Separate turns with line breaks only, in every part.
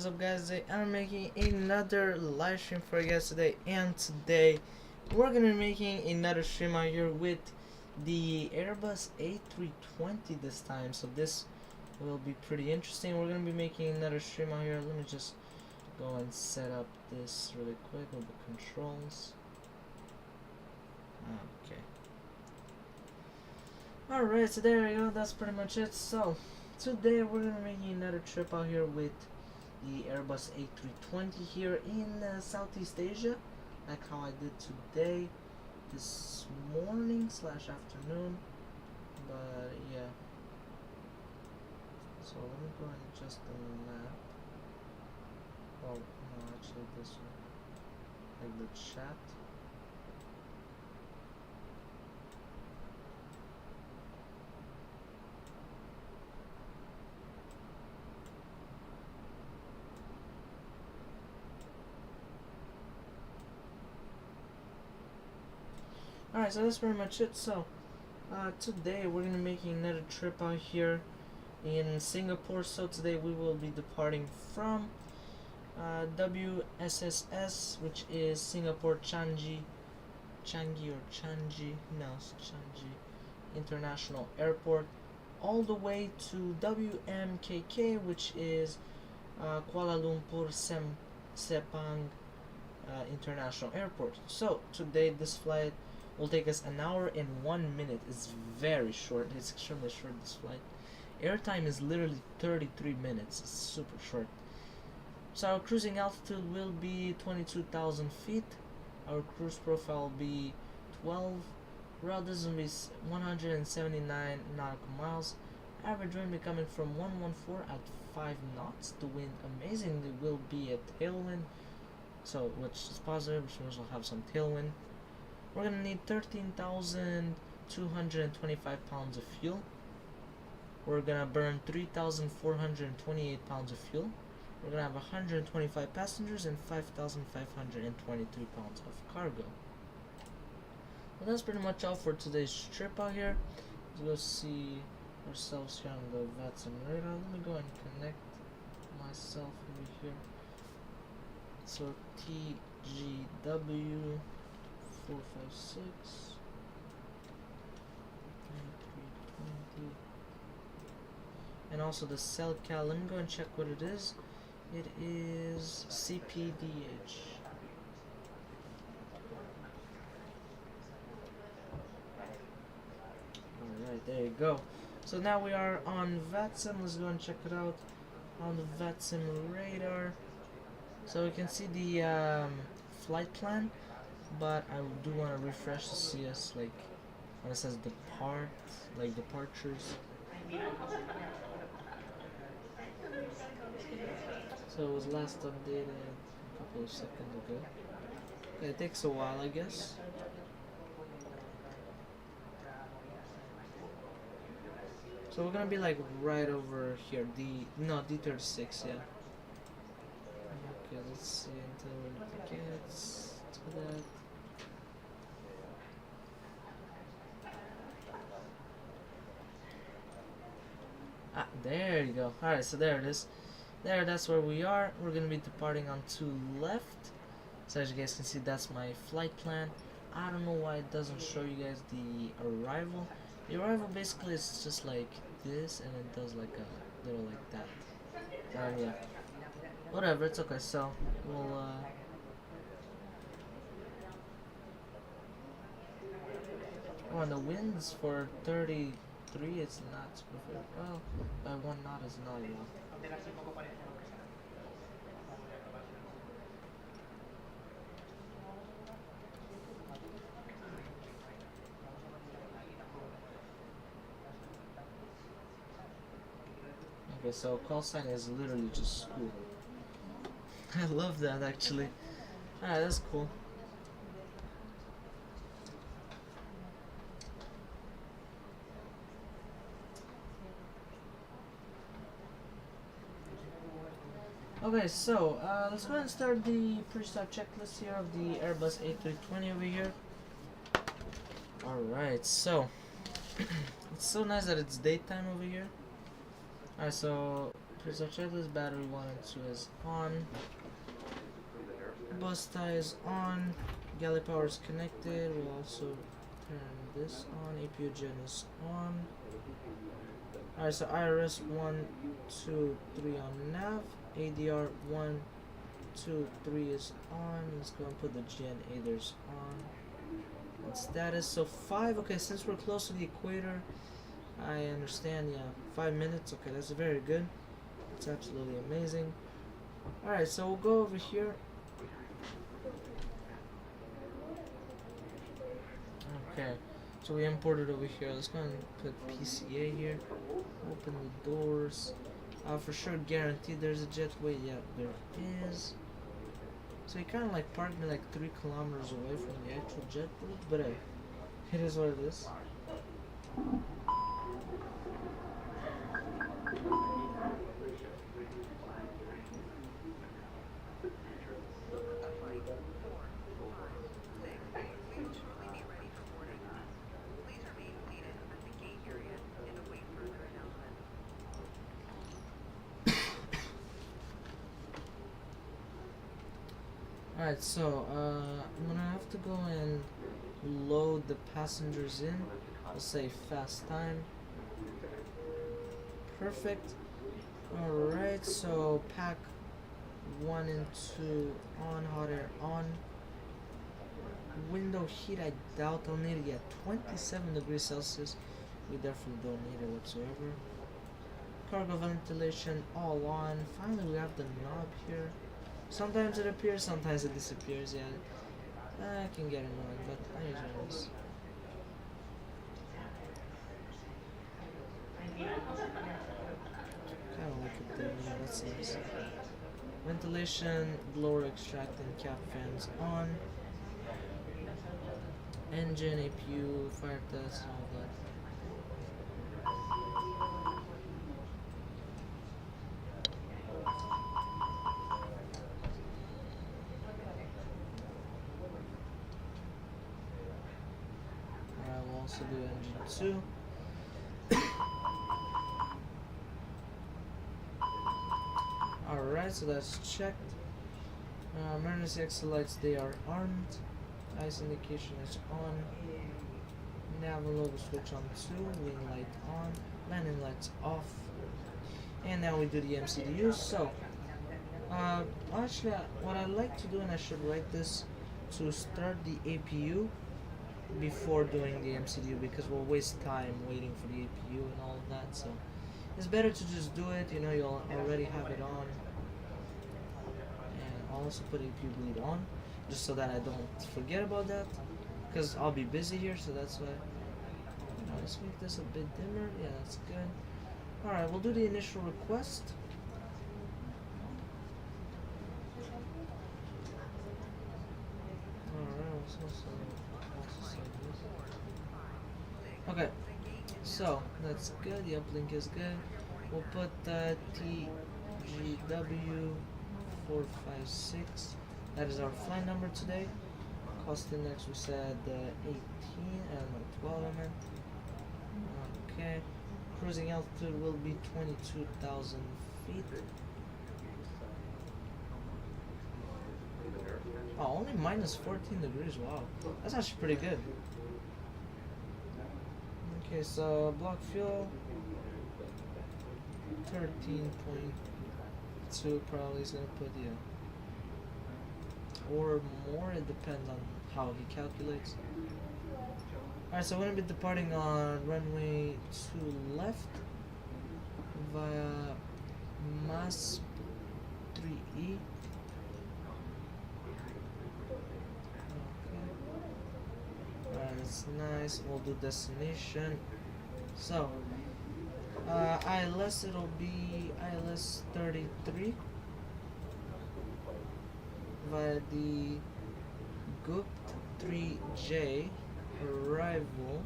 what's up guys? Today I'm making another live stream for you guys today, and today we're gonna be making another stream out here with the Airbus A320 this time. So this will be pretty interesting. We're gonna be making another stream out here. Let me just go and set up this really quick with the controls. Okay. Alright, so there we go, that's pretty much it. So today we're gonna be making another trip out here with the Airbus A320 here in Southeast Asia, like how I did today, this morning slash afternoon. But yeah, so let me go and adjust the map. Oh no, actually this one, like the chat. Alright, so that's pretty much it. So today we're gonna be making another trip out here in Singapore. So today we will be departing from WSSS, which is Singapore Changi International Airport, all the way to WMKK, which is Kuala Lumpur Sepang International Airport. So today this flight will take us an hour and 1 minute. It's very short. It's extremely short, this flight. Airtime is literally 33 minutes. It's super short. So our cruising altitude will be 22,000 feet. Our cruise profile will be 12. Route distance will be 179 nautical miles. Average wind will be coming from 114 at 5 knots. The wind amazingly will be a tailwind, so which is positive, which means we'll have some tailwind. We're gonna need 13,225 pounds of fuel. We're gonna burn 3,428 pounds of fuel. We're gonna have 125 passengers and 5,523 pounds of cargo. Well, that's pretty much all for today's trip out here. Let's go see ourselves here on the VATS and radar. Let me go and connect myself over here. So TGW 456 320, and also the cell cal. Let me go and check what it is. It is CPDH. Alright, there you go. So now we are on VATSIM. Let's go and check it out on the VATSIM radar. So we can see the flight plan, but I do want to refresh to see us, like when it says depart, like departures. So it was last updated a couple of seconds ago. Okay, it takes a while, I guess. So we're gonna be like right over here, D36, yeah. Okay, let's see until it gets to that. Ah, there you go. Alright, so there it is. There, that's where we are. We're gonna be departing on to left. So as you guys can see, that's my flight plan. I don't know why it doesn't show you guys the arrival. The arrival basically is just like this, and it does like a little like that. Yeah. Whatever, it's okay. So we'll oh, and the winds for 33, it's not super well. By 1 knot is not enough. Okay, so call sign is literally just school. I love that actually. Alright, that's cool. Okay, so let's go ahead and start the pre-start checklist here of the Airbus A320 over here. Alright, so it's so nice that it's daytime over here. Alright, so Here's our checklist. Battery 1 and 2 is on. Bus tie is on. Galley power is connected. We'll also turn this on. APU gen is on. Alright, so IRS 1, 2, 3 on nav. ADR 1, 2, 3 is on. Let's go and put the gen aiders on. And status, so 5. Okay, since we're close to the equator, I understand, yeah, 5 minutes. Okay, that's very good. It's absolutely amazing. Alright, so we'll go over here. Okay, so we imported over here. Let's go and put PCA here. Open the doors. For sure, guaranteed there's a jetway. Yeah, there is. So he kind of like parked me like 3 kilometers away from the actual jetway, but it is what it is. Alright, so I'm gonna have to go and load the passengers in. I'll say fast time. Perfect. Alright, so pack 1 and 2 on, hot air on. Window heat, I doubt I'll need it yet. 27 degrees Celsius. We definitely don't need it whatsoever. Cargo ventilation all on. Finally, we have the knob here. Sometimes it appears, sometimes it disappears, yeah. I can get annoying, but I usually this. Kinda like it there, yeah, that's nice. Ventilation, blower extracting, cap fans on. Engine, APU, fire test, all that. Also do engine 2. Alright, so that's checked. Emergency exit lights, they are armed. Ice indication is on. Nav and logo switch on 2. Wing light on. Landing lights off. And now we do the MCDU. So, actually, what I'd like to do, and I should write this, to start the APU before doing the MCDU, because we'll waste time waiting for the APU and all of that. So it's better to just do it, you know, you'll already have it on. And I'll also put APU bleed on, just so that I don't forget about that, because I'll be busy here, so that's why. Let's make this a bit dimmer. Yeah, that's good. Alright, we'll do the initial request. Okay, so that's good. The uplink is good. We'll put TGW 456. That is our flight number today. Cost index we said 18 and 12 I meant. Okay. Cruising altitude will be 22,000 feet. Oh, only minus 14 degrees. Wow, that's actually pretty good. Okay, so block fuel 13.2 probably is gonna put, yeah, or more. It depends on how he calculates. Alright, so we're gonna be departing on runway 2 left via MAS 3E. Alright, that's nice. We'll do destination. So, ILS, it'll be ILS 33 via the Gup 3J. Arrival.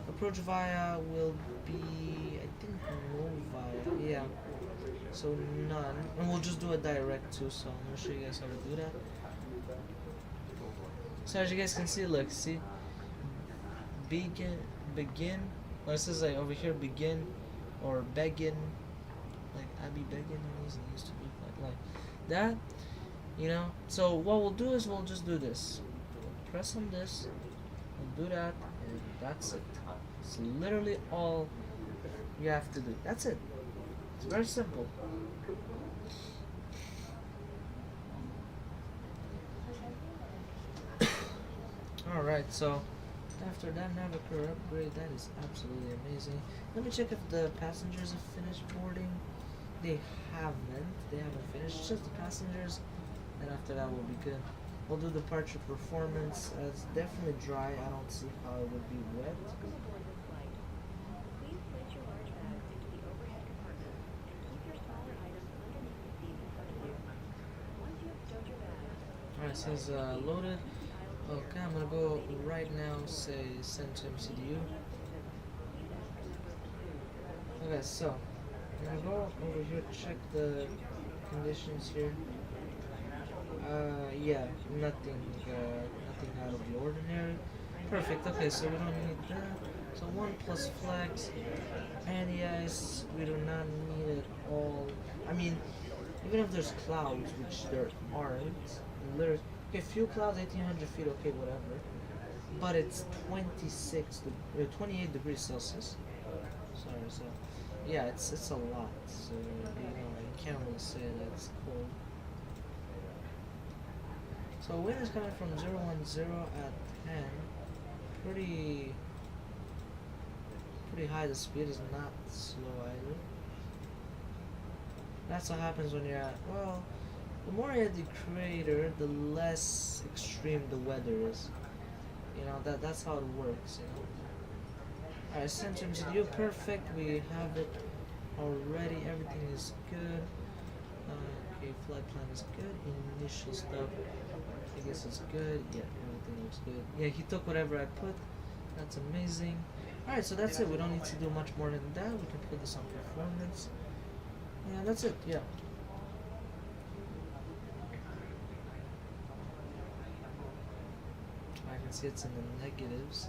Approach via will be, I think, no via. Yeah. So none. And we'll just do a direct too, so I'm gonna show you guys how to do that. So as you guys can see, look, see? Begin. Well, it says like over here, begin or begin like Abby Beckons used to look like that, you know. So what we'll do is we'll just do this. Press on this, we'll do that, and that's it. It's literally all you have to do. That's it. It's very simple. Alright, so after that Navigator upgrade, that is absolutely amazing. Let me check if the passengers have finished boarding. They haven't finished, just the passengers, and after that will be good. We'll do departure performance. It's definitely dry. I don't see how it would be wet. Alright, so it's loaded. Okay, I'm gonna go right now, say send to MCDU. Okay, so I'm gonna go over here, check the conditions here. Yeah, nothing out of the ordinary. Perfect. Okay, so we don't need that. So 1 plus flags, anti-ice. We do not need it all. I mean, even if there's clouds, which there aren't, there's okay, few clouds, 1800 feet. Okay, whatever. But it's 28 degrees Celsius. Sorry, so yeah, it's a lot. So you can't really say that it's cold. So wind is coming from 010 at 10. Pretty high. The speed is not slow either. That's what happens when you're at, well, the more you're at the crater, the less extreme the weather is. You know, that's how it works, you know. Alright, center MCDU, perfect. We have it already. Everything is good. Okay, flight plan is good. Initial stuff, I guess it's good. Yeah, everything looks good. Yeah, he took whatever I put. That's amazing. Alright, so that's it. We don't need to do much more than that. We can put this on performance. Yeah, that's it. Yeah. I can see it's in the negatives.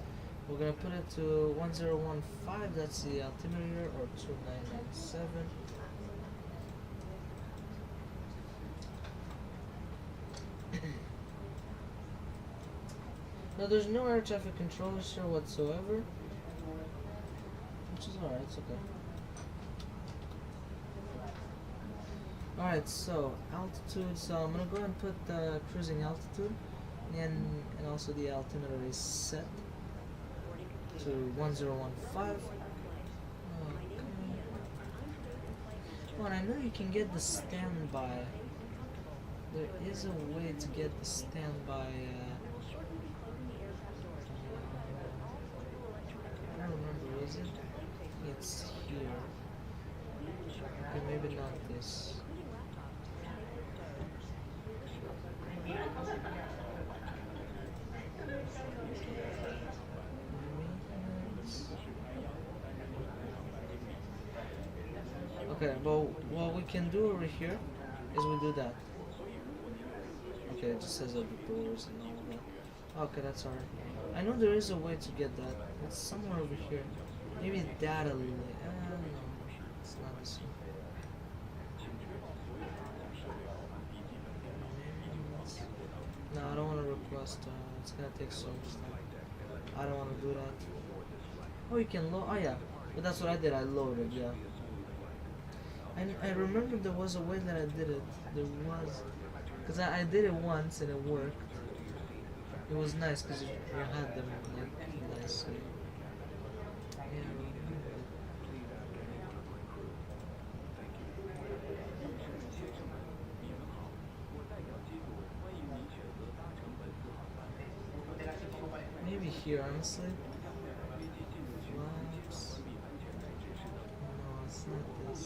We're gonna put it to 1015. That's the altimeter, or 2997. Now there's no air traffic controllers here whatsoever, which is alright, it's okay. Alright, so altitude, so I'm gonna go and put the cruising altitude, and also the altimeter is set to 1015. Okay. Well, I know you can get the standby. There is a way to get the standby. I don't remember, is it? It's here. Okay, maybe not this. Okay, well, what we can do over here is we do that. Okay, it just says other doors and all that. Okay, that's alright. I know there is a way to get that. It's somewhere over here. Maybe data link. No, it's not this one. No, I don't want to request. It's gonna take so much time. I don't want to do that. Oh, you can load. Oh yeah, but that's what I did. I loaded. Yeah. And I remember there was a way that I did it. There was, because I did it once and it worked. It was nice because you had them like nicely. Yeah. Maybe here, honestly. Flaps. No, it's not this.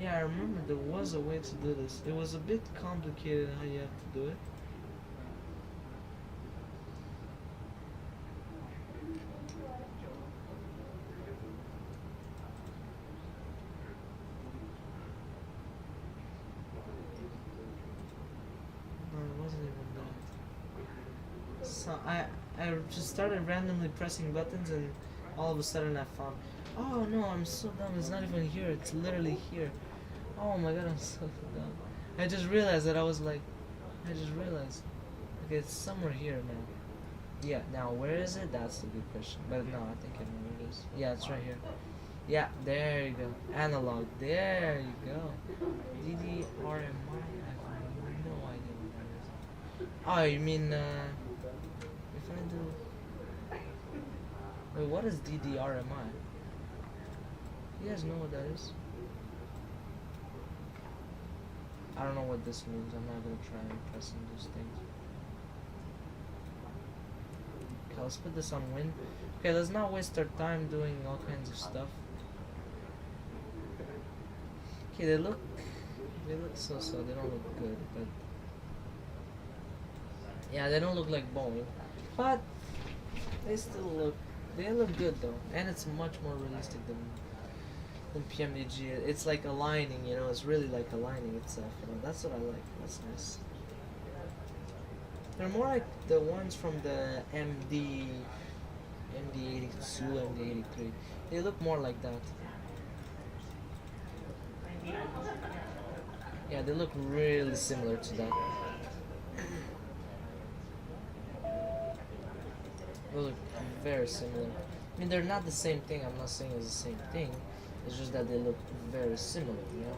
Yeah, I remember there was a way to do this. It was a bit complicated how you have to do it. So I just started randomly pressing buttons, and all of a sudden I found, oh no, I'm so dumb. It's not even here. It's literally here. Oh my god, I'm so dumb. I just realized that I just realized. Okay, it's somewhere here now. Yeah, now where is it? That's the good question. But no, I think I know where it is. Yeah, it's right here. Yeah, there you go. Analog. There you go. DDRMI. I have no idea what that is. Oh, you mean if I do. Wait, what is DDRMI? You guys know what that is? I don't know what this means. I'm not gonna try pressing those things. Okay, let's put this on win. Okay, let's not waste our time doing all kinds of stuff. Okay, they look so. They don't look good, but yeah, they don't look like Boeing, but they look good though, and it's much more realistic than PMDG. It's like aligning, you know. It's really like aligning itself. You know, that's what I like. That's nice. They're more like the ones from the MD82, MD83. They look more like that. Yeah, they look really similar to that. They look very similar. I mean, they're not the same thing. I'm not saying it's the same thing. It's just that they look very similar, you know.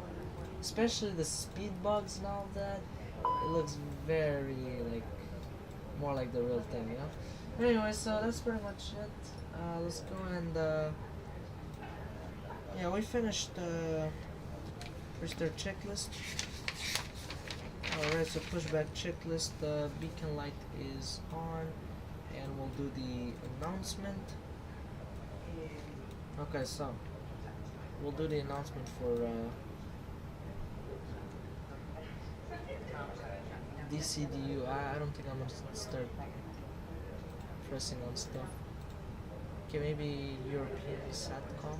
Especially the speed bugs and all that. It looks very like more like the real thing, you know. Anyway, so that's pretty much it. Let's go and yeah, we finished their checklist. Alright, so pushback checklist. The beacon light is on, and we'll do the announcement. Okay, so we'll do the announcement for DCDU. I don't think I'm gonna start pressing on stuff. Okay, maybe European SATCOM.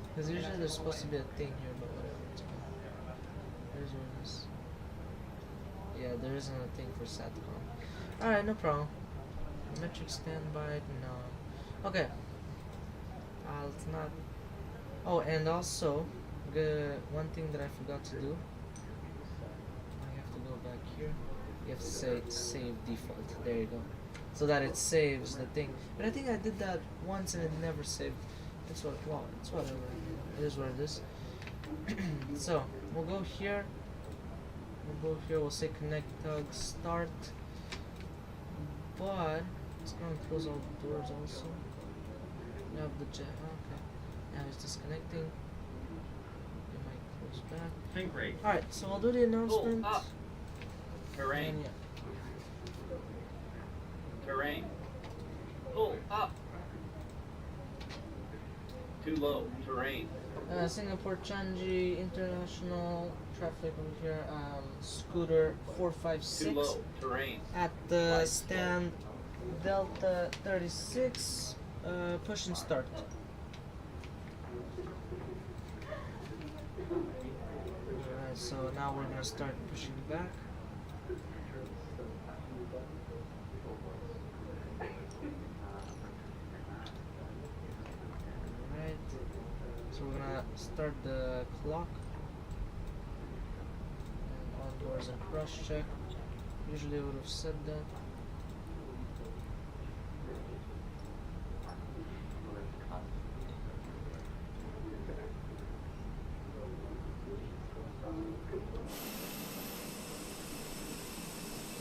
Because usually there's supposed to be a thing here, but whatever. It's fine. Here's where it is. Yeah, there isn't a thing for SATCOM. Alright, no problem. Metric standby, no. Okay. Let's not. Oh, and also, one thing that I forgot to do. I have to go back here. You have to say save default. There you go. So that it saves the thing. But I think I did that once and it never saved. It's what, well, it's whatever. It is what it is. So we'll go here. We'll say connect tug start. But it's gonna close all the doors also. You have the jet. Okay. Now it's disconnecting. It might close back.
Think rate.
Alright, so I'll do the announcement.
Pull up. Terrain.
And yeah.
Terrain. Pull up. Too low. Terrain.
Singapore Changi International traffic over here. Scooter 456.
Too low. Terrain.
At the stand Delta 36. Push and start. Alright, so now we're gonna start pushing back. Alright, so we're gonna start the clock. And on doors and cross check. Usually I would have said that.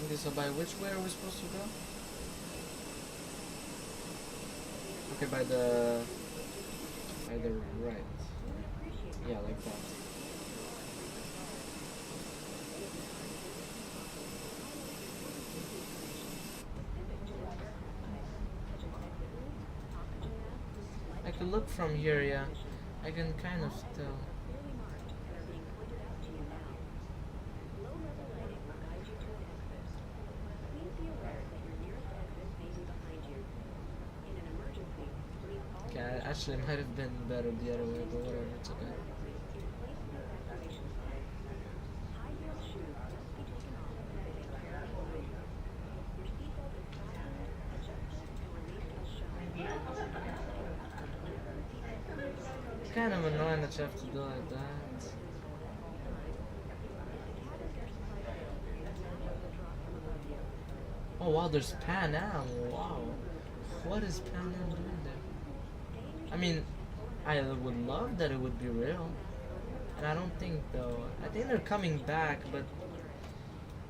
Okay, so by which way are we supposed to go? Okay, by the right. Yeah, like that. I can look from here, yeah. I can kind of tell. Actually, it might have been better the other way, but whatever, it's okay. kind of annoying that you have to do like that. Oh wow, there's Pan Am. Wow. What is Pan Am doing there? I mean, I would love that it would be real. And I don't think though. I think they're coming back, but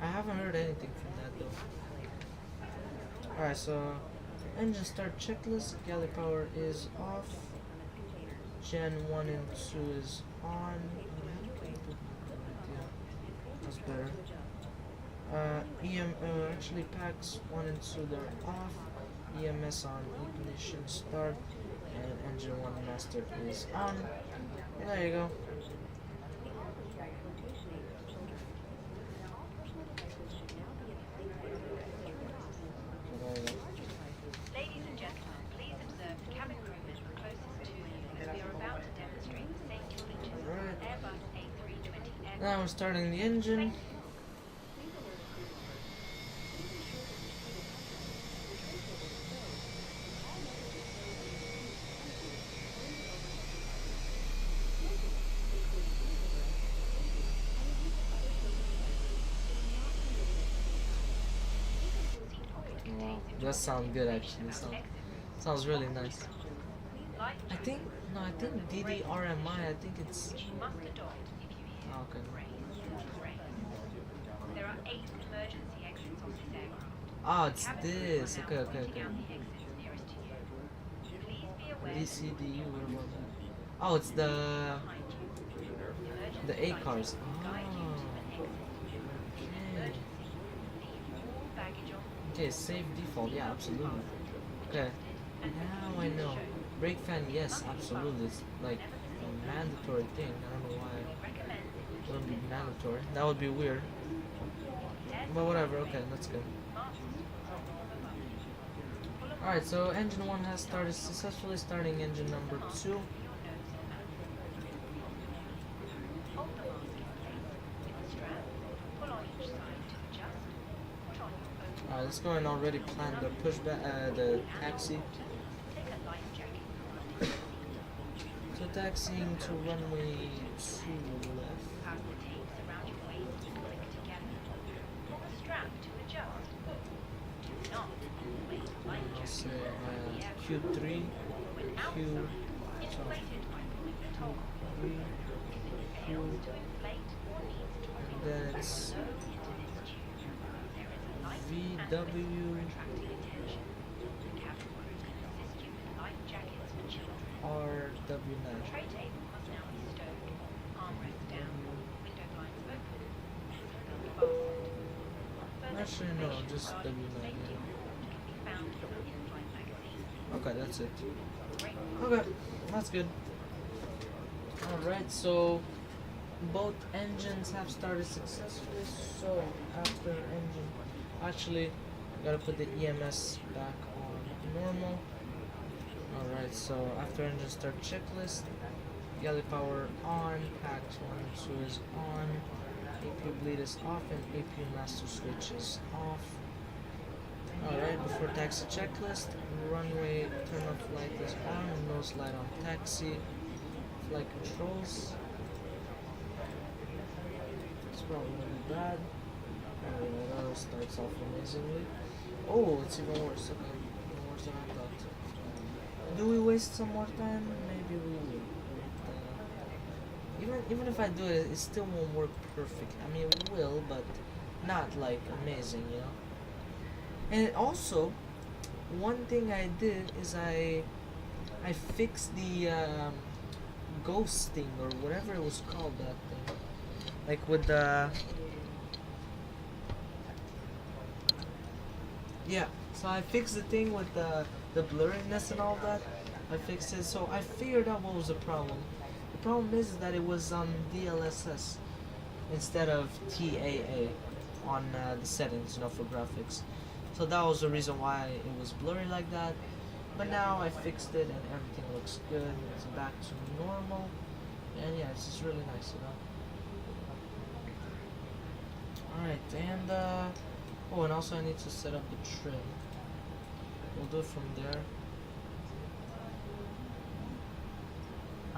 I haven't heard anything from that though. Alright, so engine start checklist. Galley power is off. Gen 1 and 2 is on. That's better. Actually packs 1 and 2 they're off. EMS on, ignition start, and engine 1 master is on. And there you go.
Ladies and gentlemen, please observe the cabin crew member closest to you as we are about to demonstrate the safety features of
Alright.
Airbus A320 aircraft.
Now we're starting the engine. Wow, that sounds good actually. Sounds really nice. I think DDRMI. I think it's.
You must adopt if you hear
Oh, okay.
rain. There are 8 emergency exits on this aircraft.
Oh, it's
Cabin crew
this.
are now
Okay.
pointing out the exits nearest to you. Please be aware that
DCDU. What about that? Oh, it's the
behind you.
the A cars.
Guide you to
Oh.
an exit.
Okay.
Leave all baggage on.
Okay, save default. Yeah, absolutely. Okay. Now I know. Brake fan, yes, absolutely. It's like a mandatory thing. I don't know why it wouldn't be mandatory. That would be weird. But whatever. Okay, that's good. Alright, so engine 1 has started successfully. Starting engine number 2.
Hold the mask in place with the strap. Pull on each side to adjust. Put on your open.
Alright, let's go and already plan the pushback, the taxi.
Take a life jacket from under
So taxiing to runway 2 left.
Pass the tapes around your waist and click together. Pull the strap to adjust. Do not place the life
I'll
jacket
say
on the aircraft.
Q3,
When
Q,
outside, inflate it by pulling the top.
Q3,
If it fails to inflate or needs to
and
release,
then it's
blow into this tube. There is a light and
VW.
for attracting attention. The cabin crew can assist you with life jackets for children.
RW9.
Tray table must now be stowed. Armrest down. Window blinds open. Seatbelt fastened. Further
Actually, no,
information
just
regarding
W9.
safety report can be found in the in-flight magazine.
Okay, that's it.
Great.
Okay, that's good. Alright, so both engines have started successfully. So after engine, actually, gotta put the EMS back on normal. Alright, so after engine start checklist, galley power on, packed 1 and 2 is on, APU bleed is off, and APU master switch is off. Alright, before taxi checklist, runway turn off light is on, nose light on taxi, flight controls. It's probably gonna be bad. Alright, that starts off amazingly. Oh, it's even worse. Okay, even worse than I thought. Do we waste some more time? Maybe we will. Even if I do it, it still won't work perfect. I mean, it will, but not like amazing, you know. And also, one thing I did is I fixed the ghosting or whatever it was called, that thing. Like with the yeah. So I fixed the thing with the blurriness and all that. I fixed it. So I figured out what was the problem. The problem is that it was on DLSS instead of TAA on the settings, you know, for graphics. So that was the reason why it was blurry like that. But now I fixed it and everything looks good. It's back to normal. And yeah, it's just really nice, you know. Alright, and oh, and also I need to set up the trim. We'll do it from there.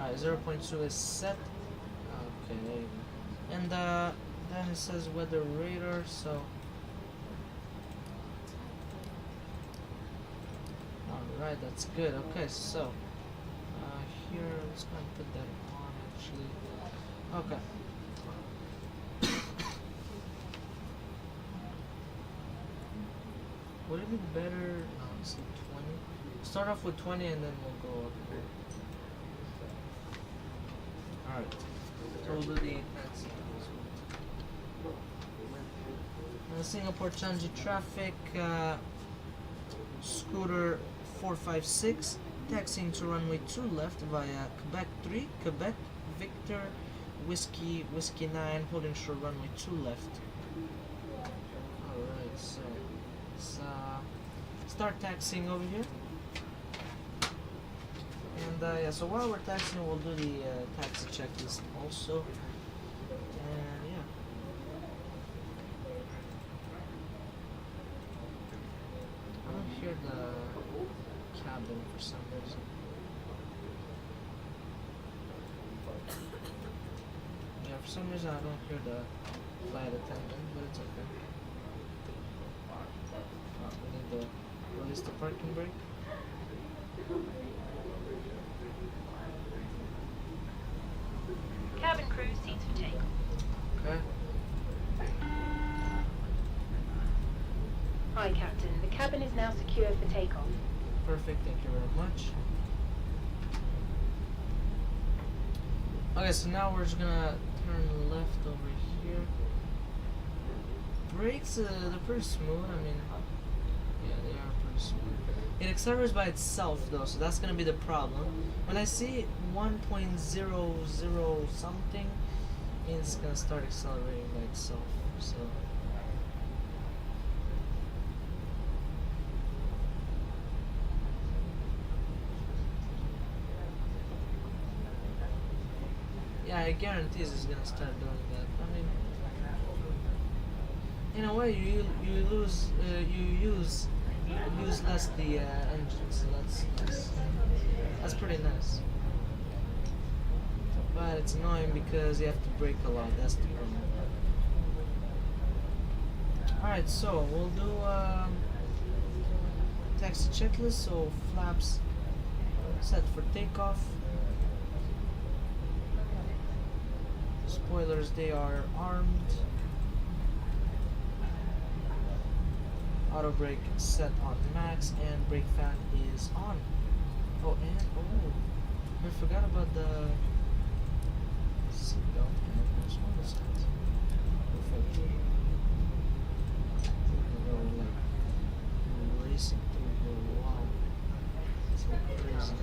Alright, 0.2 is set. Okay, there you go. And then it says weather radar, so. Alright, that's good. Okay, so here, let's go and put that on actually. Okay. Would it be better? No, let's do 20. Start off with 20 and then we'll go up here. Alright. So we'll do the taxi. Singapore Changi traffic, scooter 456, taxiing to runway 2 left via Quebec 3, Quebec, Victor, Whiskey 9, holding short runway 2 left. Alright, so let's start taxiing over here. And yeah, so while we're taxiing, we'll do the taxi checklist also. And yeah. I don't hear the cabin for some reason. Yeah, for some reason I don't hear the flight attendant, but it's okay. We need to release the parking brake.
Cabin crew, seats for takeoff.
Okay.
Hi, Captain. The cabin is now secure for takeoff.
Perfect, thank you very much. Okay, so now we're just gonna turn left over here. Brakes, they're pretty smooth. I mean, yeah, they are pretty smooth. It accelerates by itself though, so that's gonna be the problem. When I see 1.00 something, it's gonna start accelerating by itself. So. Yeah, I guarantee it's gonna start doing that. I mean, in a way, you use less the engines. That's pretty nice. But it's annoying because you have to brake a lot. That's the problem. All right, so we'll do taxi checklist. So flaps set for takeoff. Spoilers, they are armed. Auto brake set on max and brake fan is on. Oh, and I forgot about the seatbelt. There's one of those guys. Perfect. We're like racing through the wall. It's like crazy.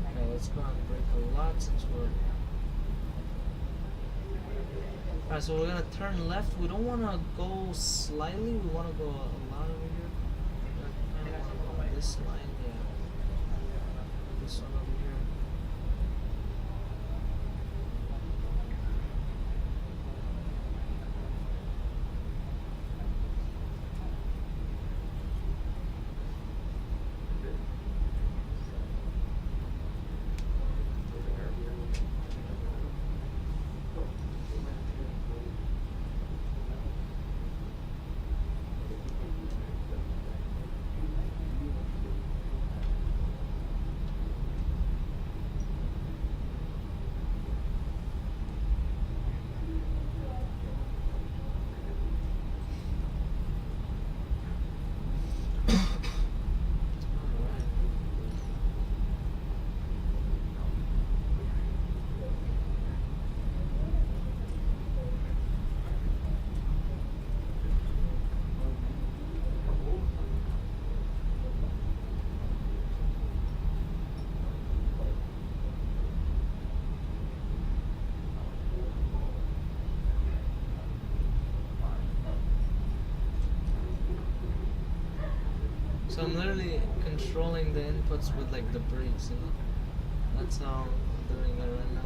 Okay, let's go and brake a lot since we're. Alright, so we're gonna turn left. We don't wanna go slightly, we wanna go a lot over here. I kinda wanna go on this line, yeah. This one over here. So I'm literally controlling the inputs with like the brakes, you know. That's how I'm doing it right now.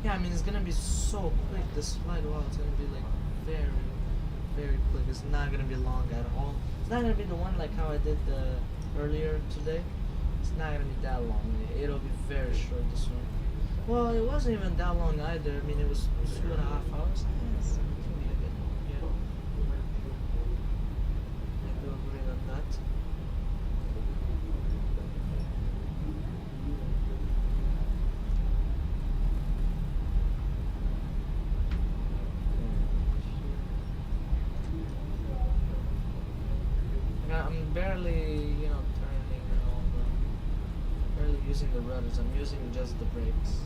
Yeah, I mean it's gonna be so quick. This flight, wow, it's gonna be like very, very quick. It's not gonna be long at all. It's not gonna be the one like how I did earlier today. It's not gonna be that long. It'll be very short. This one. Well, it wasn't even that long either. I mean, it was 2.5 hours. Yes, it can be a bit long. Yeah. I do agree on that. I'm barely, turning and all barely using the rudders. I'm using just the brakes.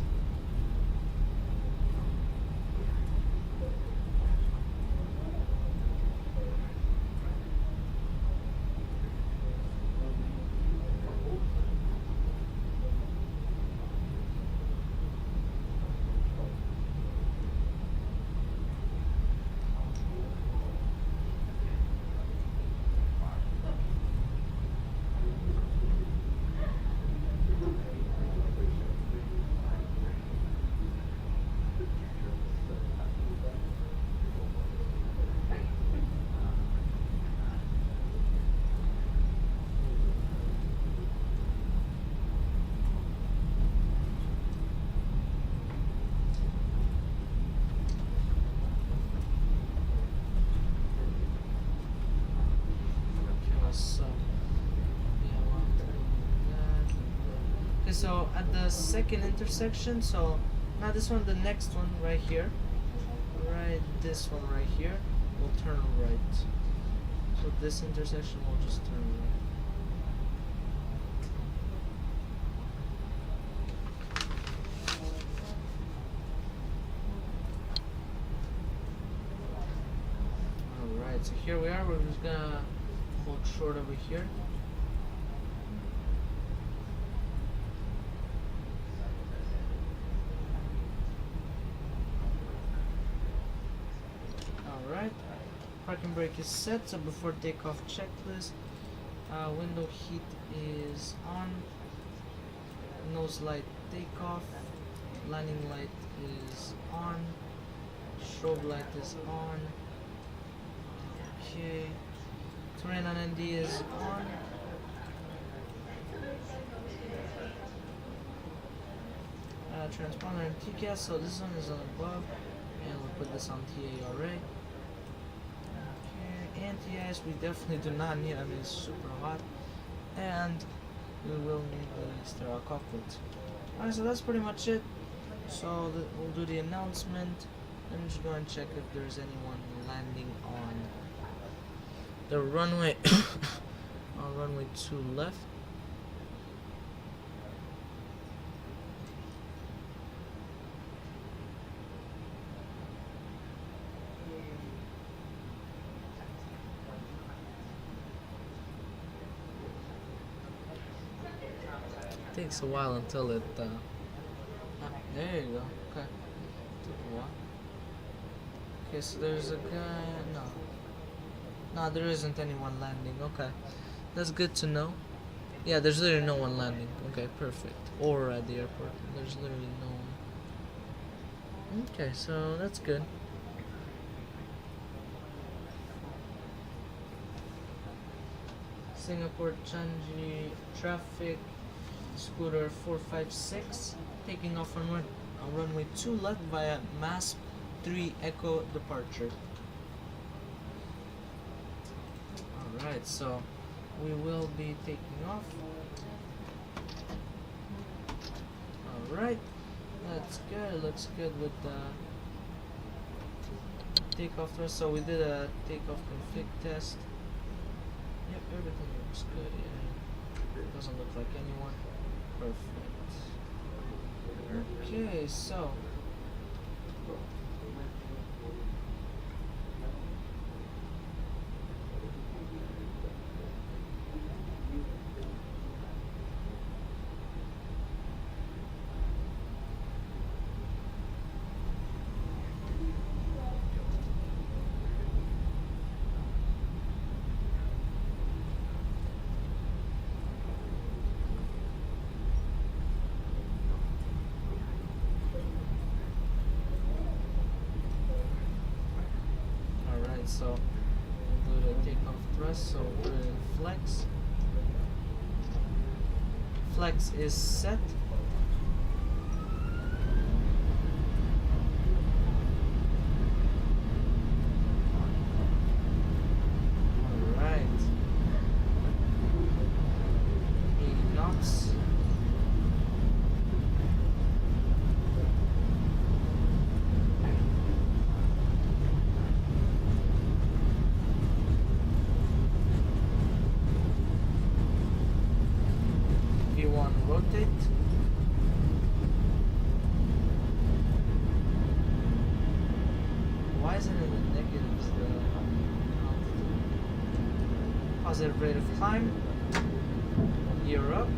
So at the second intersection, so not this one, the next one right here, this one right here, will turn right. So this intersection will just turn right. Alright, so here we are. We're just gonna hold short over here. Parking brake is set, so before takeoff checklist, window heat is on, nose light takeoff, landing light is on, strobe light is on, okay, terrain on ND is on, transponder and TCAS, so this one is on above, and we'll put this on TARA. Anti-ice we definitely do not need. I mean, it's super hot, and we will need the sterile cockpit. Alright, so that's pretty much it. So we'll do the announcement. Let me just go and check if there's anyone landing on the runway. On runway 2 left. Takes a while until it there you go. Okay, took a while. Okay, so there's a guy. No, there isn't anyone landing. Okay, that's good to know. Yeah, there's literally no one landing. Okay, perfect. Or at the airport, there's literally no one. Okay, so that's good. Singapore Changi traffic. Scooter 456 taking off on runway 2 left via MASP 3 Echo departure. Alright, so we will be taking off. Alright, that's good. Looks good with the takeoff thrust. So we did a takeoff conflict test. Yep, everything looks good. Yeah, doesn't look like anyone. Perfect. Okay, so MSFS, so put it in flex. Flex is set. Alright. 80 knots. V1 rotate. Why is it in the negatives? Positive rate of climb. Gear up.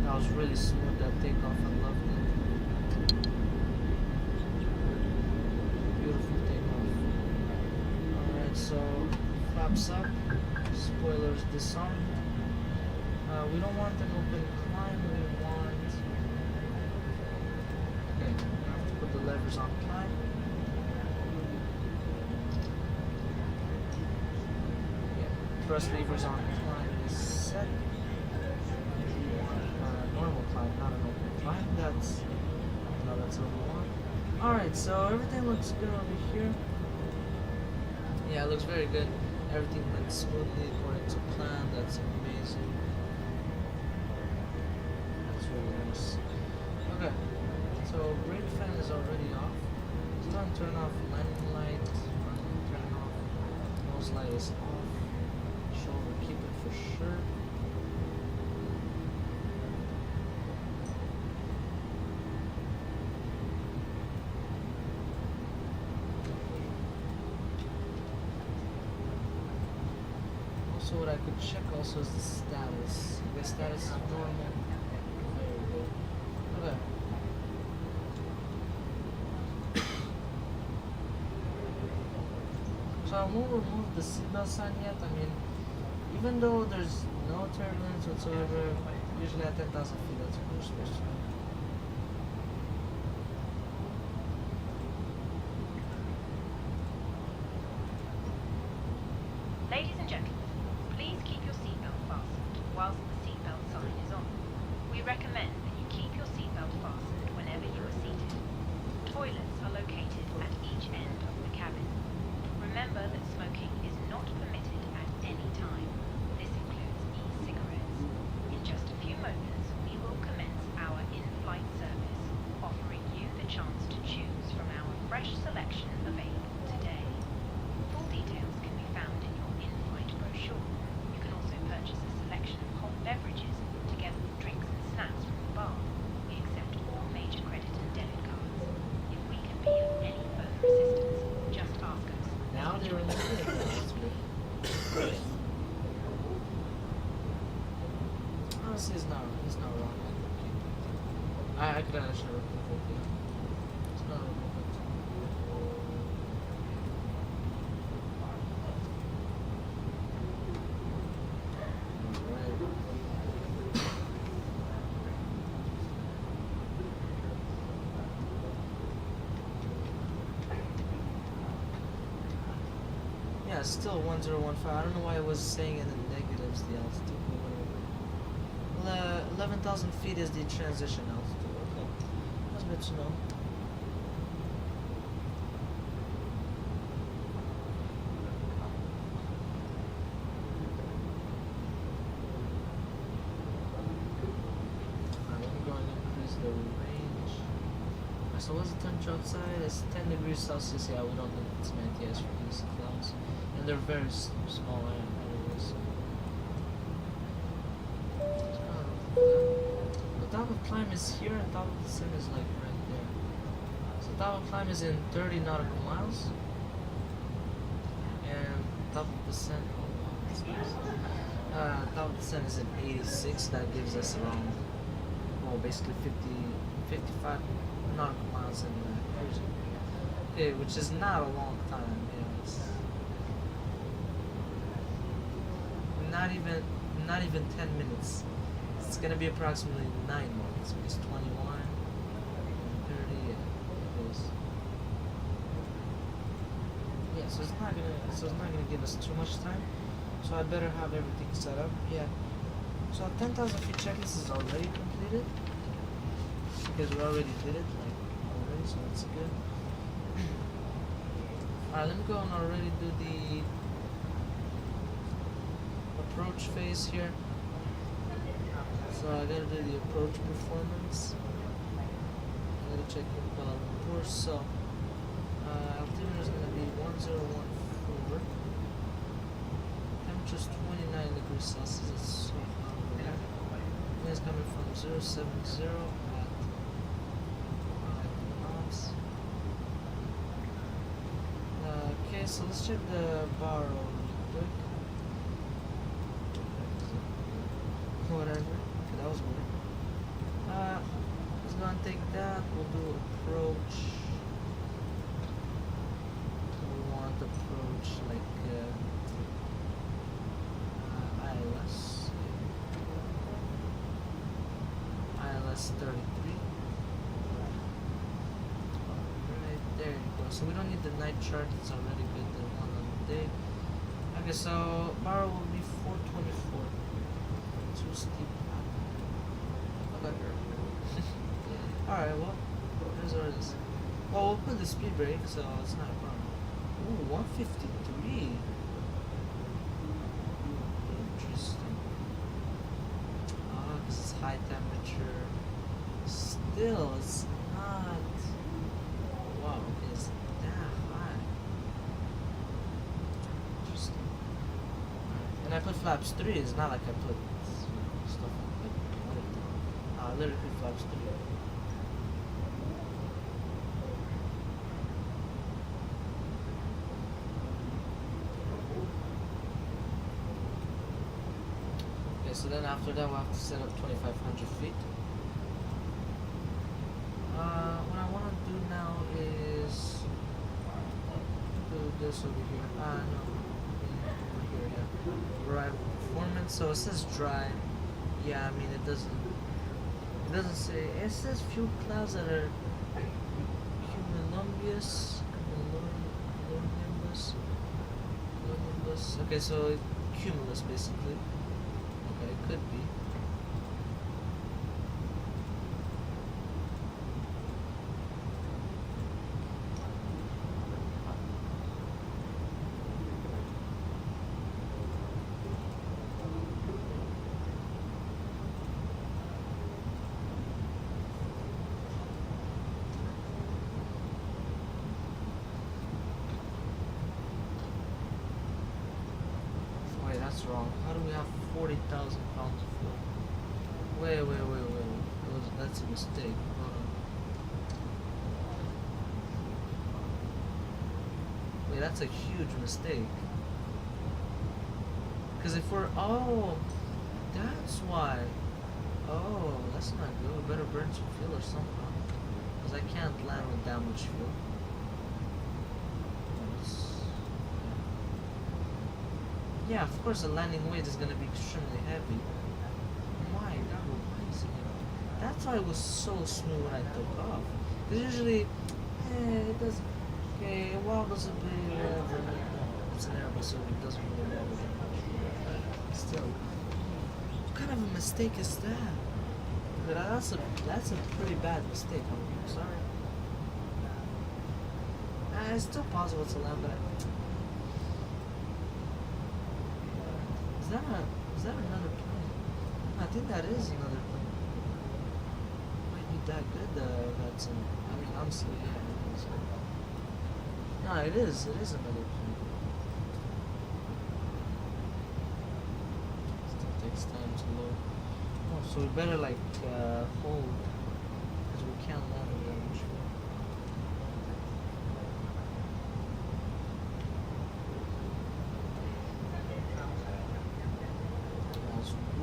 That was really smooth, that takeoff. I loved it. Beautiful takeoff. Alright, so flaps up. Spoilers disarmed. We don't want an open climb, we want... Okay, we have to put the levers on climb. Yeah, thrust levers on climb is set. We want a normal climb, not an open climb. That's what we want. Alright, so everything looks good over here. Yeah, it looks very good. Everything went smoothly according to plan. That's amazing. Okay, so brake fan is already off. It's going to turn off landing light, turn off nose light is off. Shoulder keep it for sure. Also, what I could check also is the status. The status is normal. Okay. So I won't remove the seatbelt sign yet. I mean, even though there's no turbulence whatsoever, usually at 10,000 feet, that's what we're supposed to do.
Ladies and gentlemen, please keep your seatbelt fastened whilst the seatbelt sign is on. We recommend that you keep your seatbelt fastened whenever you are seated. Toilets are located at each end of the cabin. Remember that smoking is not permitted at any time. This includes e-cigarettes. In just a few moments, we will commence our in-flight service, offering you the chance to choose from our fresh selection available today. Full details can be found in your in-flight brochure. You can also purchase a selection of hot beverages together with drinks and snacks from the bar. We accept all major credit and debit cards. If we can be of any further assistance, just ask us.
Now they're in the middle. Honestly, it's not wrong. I could actually remove it. It's not remove it. Yeah, still 1015. I don't know why it was saying in the negatives the altitude, but whatever. 11,000 feet is the transition altitude. Okay, that's good to know. Alright, let me go and increase the range. So what's the temperature outside? It's 10 degrees Celsius. Yeah, we don't think it's meant yes for these clouds. And they're very small anyways. The top of climb is here and top of the sim is like right there. So top of climb is in 30 nautical miles. And top of descent, top of descent is in 86. That gives us around, well, basically 55 nautical miles in cruising. Okay, which is not a long time, you know, it's not even 10 minutes. It's gonna be approximately 9 minutes. It's 21, 30, yeah, it goes. Yeah, so it's not gonna give us too much time. So I better have everything set up. Yeah. So 10,000 feet checklist is already completed because we already did it like already, so that's good. Alright, let me go and already do the approach phase here. So I gotta do the approach performance. I gotta check in Kuala Lumpur. So altimeter is gonna be 1014. Temperature's 29 degrees Celsius. It's so hot over there. Wind is coming from 070 at 5 knots. Okay, so let's check the bar real quick. Whatever. Okay, that was weird. Let's go and take that. We'll do approach. We want approach like ILS. ILS 33. Right there you go. So we don't need the night chart. It's already good. The one on the day. Okay, so bar will be 424. Too steep. Okay. Alright, well, here's our this. Well, we'll put the speed brake, so it's not a problem. Ooh, 153. Interesting. Because it's high temperature. Still, it's not. Wow, it's that high. Interesting. Alright. And I put flaps 3. It's not like I put stuff like I literally put flaps 3. So then after that we'll have to set up 2,500 feet. What I want to do now is do this over here. No, over here, yeah. Arrival performance. So it says dry. Yeah, I mean it doesn't say. It says fuel clouds that are cumulonimbus. Okay, so cumulus basically. It could be. Wait, that's wrong. How do we have 40,000 pounds of fuel? Wait. That's a mistake. Hold on. Wait, that's a huge mistake. Because if we're... Oh, that's why. Oh, that's not good. We better burn some fuel or something. Because I can't land with that much fuel. Yeah, of course the landing weight is going to be extremely heavy. My god, why is it? That's why it was so smooth when I took off. Because usually, it doesn't. Okay, it wobbles a bit, whatever. It's an Airbus, so it doesn't really wobble that much. Still, what kind of a mistake is that? But that's a pretty bad mistake. I'm sorry. It's still possible to land, but is that another plane? I think that is another plane. Might be that good, that's I mean, honestly, yeah, it is. No, it is another plane. Still takes time to load. Oh, so we better like hold, because we can't land with that much fuel.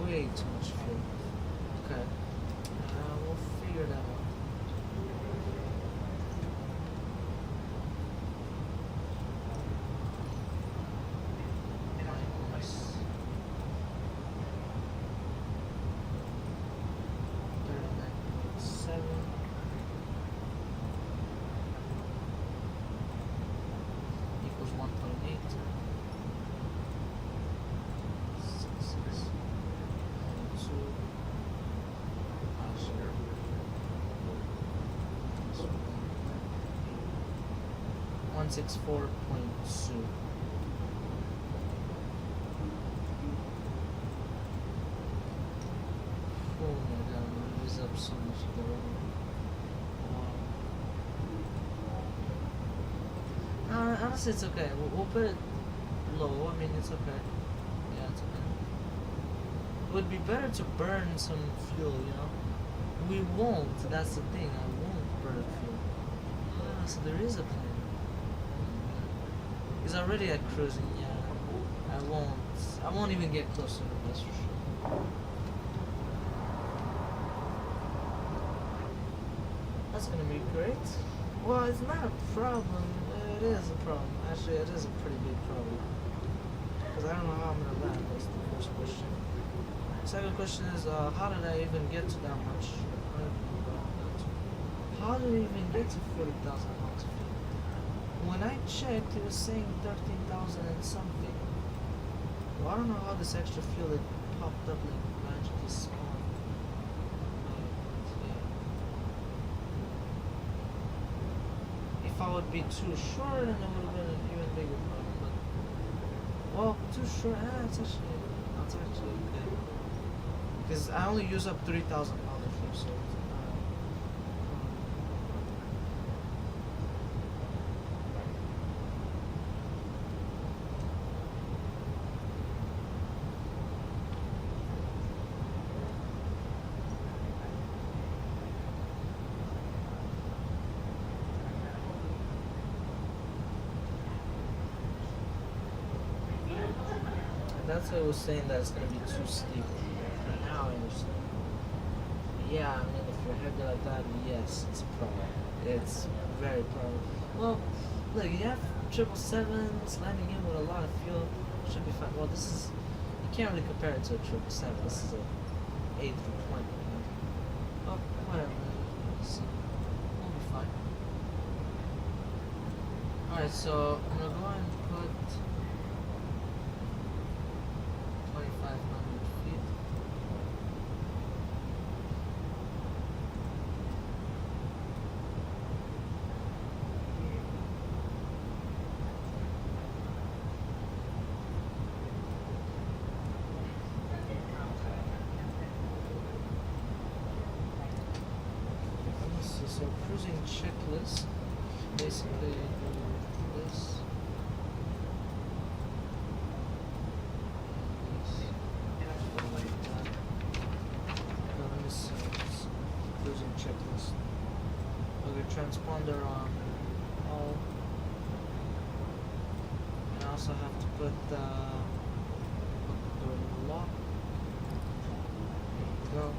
Way too much fuel. Okay. We'll figure that out. Minus 39.7. 164.2. Oh my god, I'm gonna use up so much of the room. Honestly, it's okay. We'll put it low. I mean, it's okay. Yeah, it's okay. It would be better to burn some fuel, you know? We won't. That's the thing. I won't burn fuel. Ah, so there is a plan. He's already at cruising, yeah. I won't even get close to him, that's for sure. That's gonna be great. Well, it's not a problem. It is a problem. Actually, it is a pretty big problem. Because I don't know how I'm gonna land. That's the first question. Second question is, how did I even get to that much? How did I even get to 40,000 pounds of fuel? When I checked, it was saying 13,000 and something. Well, I don't know how this extra fuel that popped up like magically spawned. If I would be too short, then it would have been an even bigger problem. But well, too short. It's actually okay. Because I only use up 3,000 pounds of fuel, so. That's why I was saying that it's gonna be too steep. Now I understand. Yeah, I mean, if you're heavy like that, yes, it's a problem. It's very problem. Well, look, you have 777s landing in with a lot of fuel, should be fine. Well, this is, you can't really compare it to a 777. This is a A320. Oh, whatever. We'll be fine. Alright, so I'm gonna go and put 2,500 feet. So cruising checklist, basically do this. Cruising checklist. Okay, transponder on all. And I also have to put the door lock. There we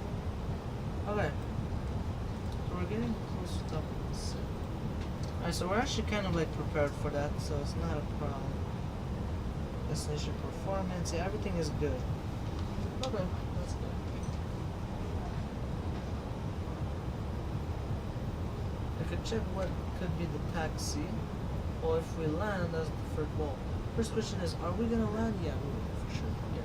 go. Okay. So we're getting close to top of the set. Alright, so we're actually kind of like prepared for that, so it's not a problem. Destination performance, yeah, everything is good. Okay, that's good. I could check what could be the taxi, or if we land as the preferred. Well, first question is, are we gonna land? Yeah, we will for sure. Yeah.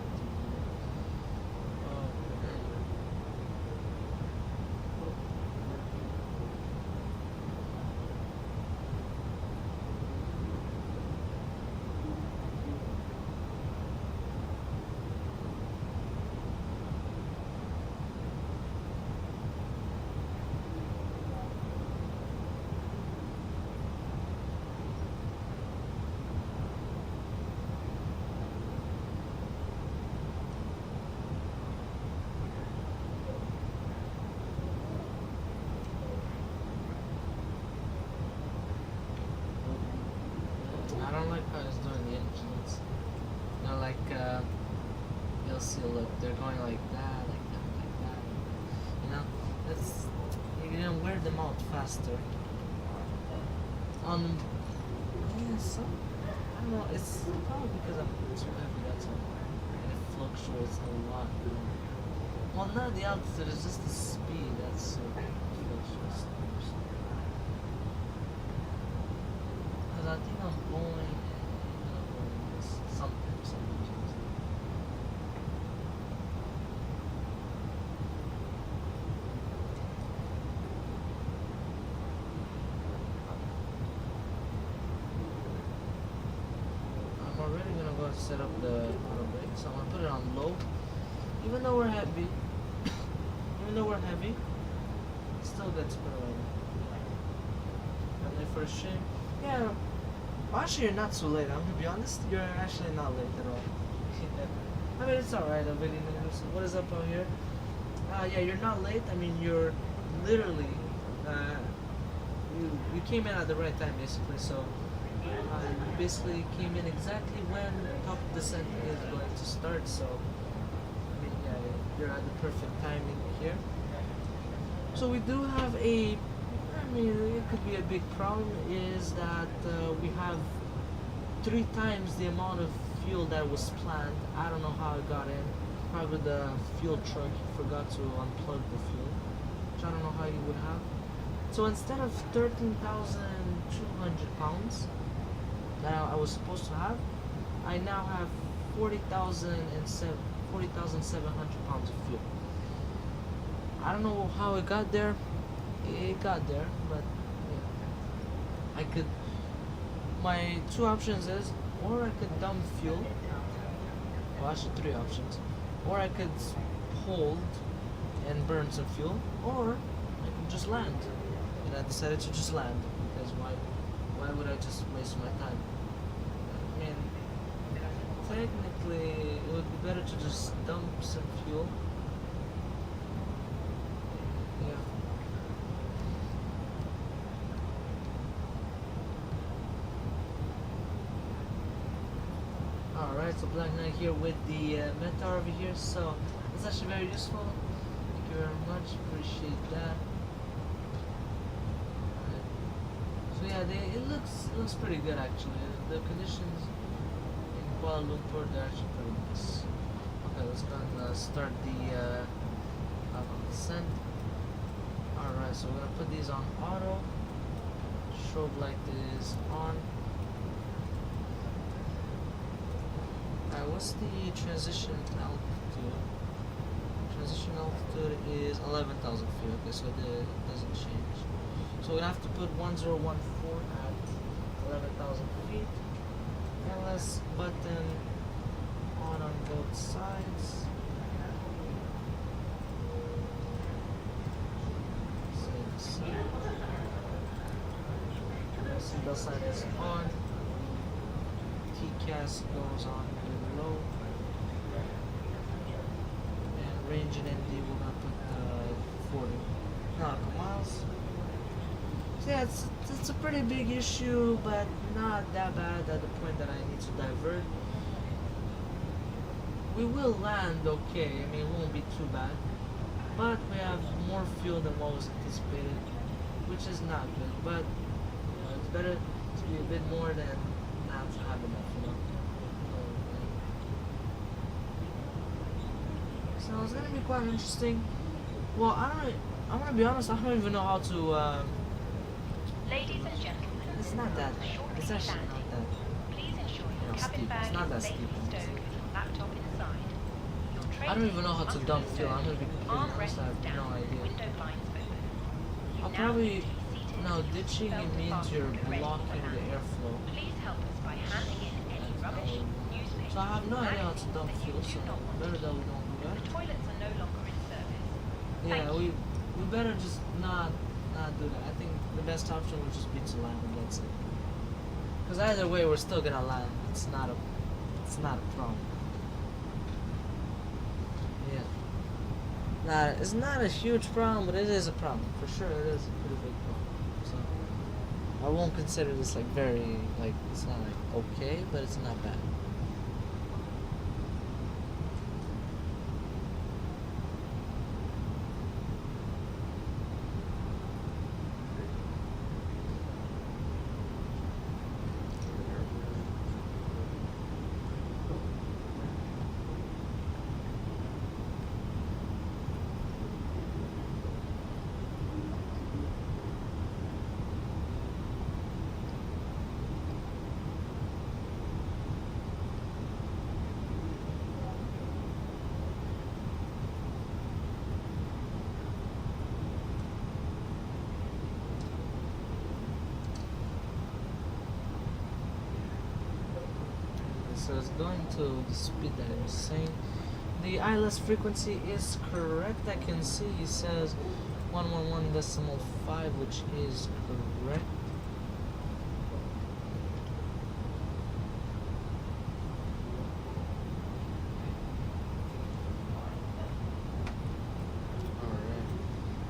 I don't like how it's doing the engines. You know, like, you'll see, look, they're going like that, like that, like that. You know, that's, you're gonna wear them out faster. Yeah, some, I don't know, it's probably because I'm too heavy, that's all. And it fluctuates a lot. Well, not the altitude, it's just the speed that's fluctuates. I think I'm going something. set up the auto brake. So I'm gonna put it on low. Even though we're heavy, it still gets better. And then for a shame, yeah. Well, actually, you're not so late. I'm gonna be honest. You're actually not late at all. I mean, it's alright. What is up out here? Yeah, you're not late. I mean, you're literally you came in at the right time, basically. So you basically came in exactly when the top descent is going to start. So I mean, yeah, you're at the perfect timing here. So we do have a. I mean, it could be a big problem. Is that we have 3 times the amount of fuel that was planned. I don't know how it got in. Probably the fuel truck forgot to unplug the fuel, which I don't know how you would have. So instead of 13,200 pounds that I was supposed to have, I now have 40,700 pounds of fuel. I don't know how it got there. It got there, but yeah. I could. My 2 options is, or I could dump fuel. Well, actually 3 options. Or I could hold and burn some fuel, or I could just land. And I decided to just land because why would I just waste my time? I mean, technically, it would be better to just dump some fuel. Yeah. Alright, so Black Knight here with the Meta over here, so it's actually very useful. Thank you very much, appreciate that. Alright. So yeah, it looks pretty good actually. The conditions in Kuala Lumpur, they're actually pretty nice. Okay, let's go and start the descent. Alright, so we're gonna put these on auto. Strobe light is on. What's the transition altitude? Transition altitude is 11,000 feet. Okay, so it doesn't change. So we're gonna have to put 1014 at 11,000 feet. LS button on both sides. Seatbelt sign is on. TCAS goes on below, and range and ND we're gonna put 40 nautical miles. So yeah, it's a pretty big issue, but not that bad at the point that I need to divert. We will land okay. I mean, it won't be too bad, but we have more fuel than what was anticipated, which is not good. But it's better to be a bit more than not to have enough, you know. So it's gonna be quite interesting. Well, I'm gonna be honest, I don't even know how to.
Ladies and gentlemen,
It's not that. It's actually not that.
please ensure your cabin
steep.
bag
It's not that
is safely
steep.
stowed with your laptop inside. Your tray
I don't even know how to
must
dump
be
fuel. I'm
stowed
gonna be
with
completely honest.
armrests
I have
down
no
and
idea.
window blinds open. You
I'll
now
probably.
need to be seated
No,
with
ditching
your
it
seatbelt
means
fastened
you're
and ready for
blocking the
landing.
airflow.
Please help us by handing in any rubbish, newspapers,
So I have no idea how to
magazines
dump
that you
fuel,
do
so
not want
better
to
that we
keep.
don't do
The
that.
toilets are no longer in service.
Yeah,
Thank
we better just not do that. I think the best option would just be to land and that's it. Because either way, we're still gonna land. It's not a problem. Yeah. Nah, it's not a huge problem, but it is a problem. For sure, it is a pretty big problem. So I won't consider this like very like it's not like okay, but it's not bad. so it's going to the speed that it was saying. The ILS frequency is correct. I can see it says 111.5, which is correct.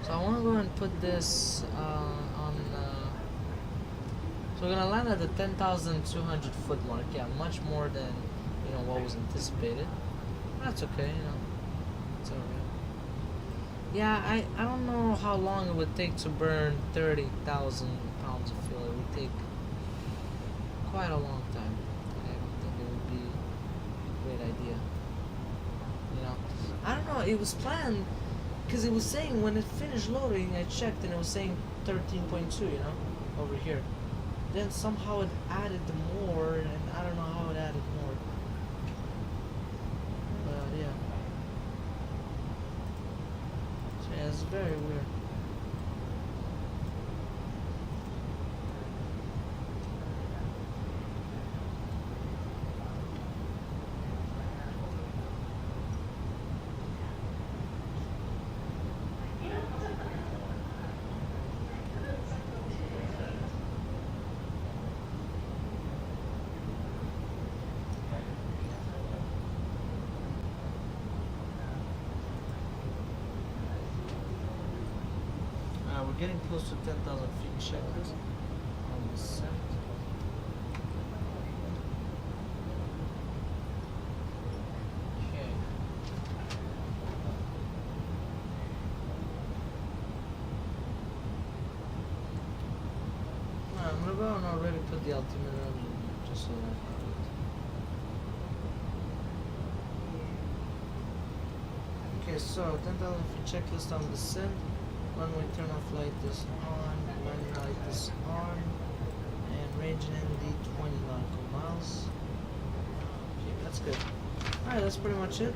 So I want to go and put this on. So we're gonna land at the 10,200 foot mark. Yeah, much more than what was anticipated. That's okay. It's alright. Yeah, I don't know how long it would take to burn 30,000 pounds of fuel. It would take quite a long time. I don't think it would be a great idea. I don't know. It was planned. Because it was saying when it finished loading, I checked and it was saying 13.2, over here. Then somehow it added more, and I don't know how it added more. But yeah. So yeah, it's very weird. We're getting close to 10,000 feet. Check this on the set. Okay. I'm gonna go and already put the altimeter on just so that I have it. Okay, so 10,000 feet checklist on the set. Runway turn off light is on, landing light is on, and range in ND 20 nautical miles. Okay, that's good. Alright, that's pretty much it.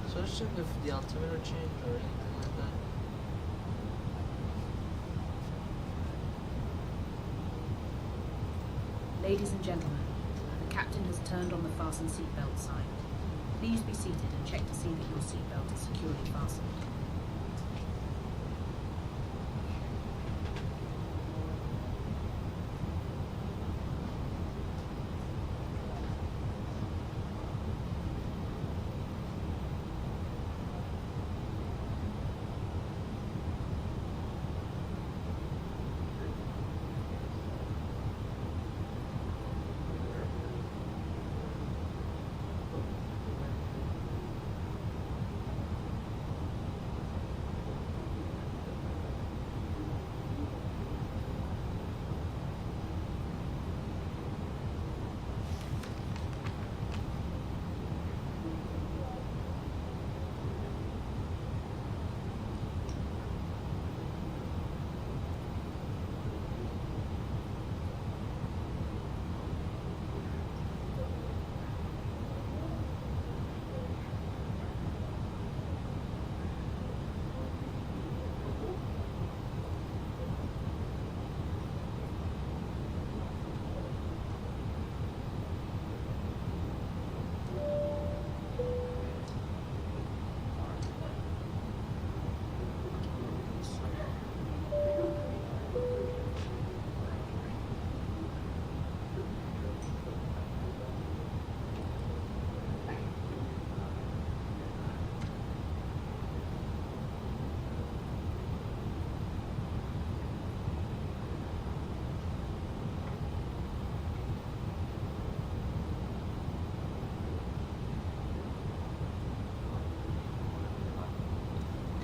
So let's check if the altimeter changed or anything like that.
Ladies and gentlemen, the captain has turned on the fasten seatbelt sign. Please be seated and check to see that your seatbelt is securely fastened.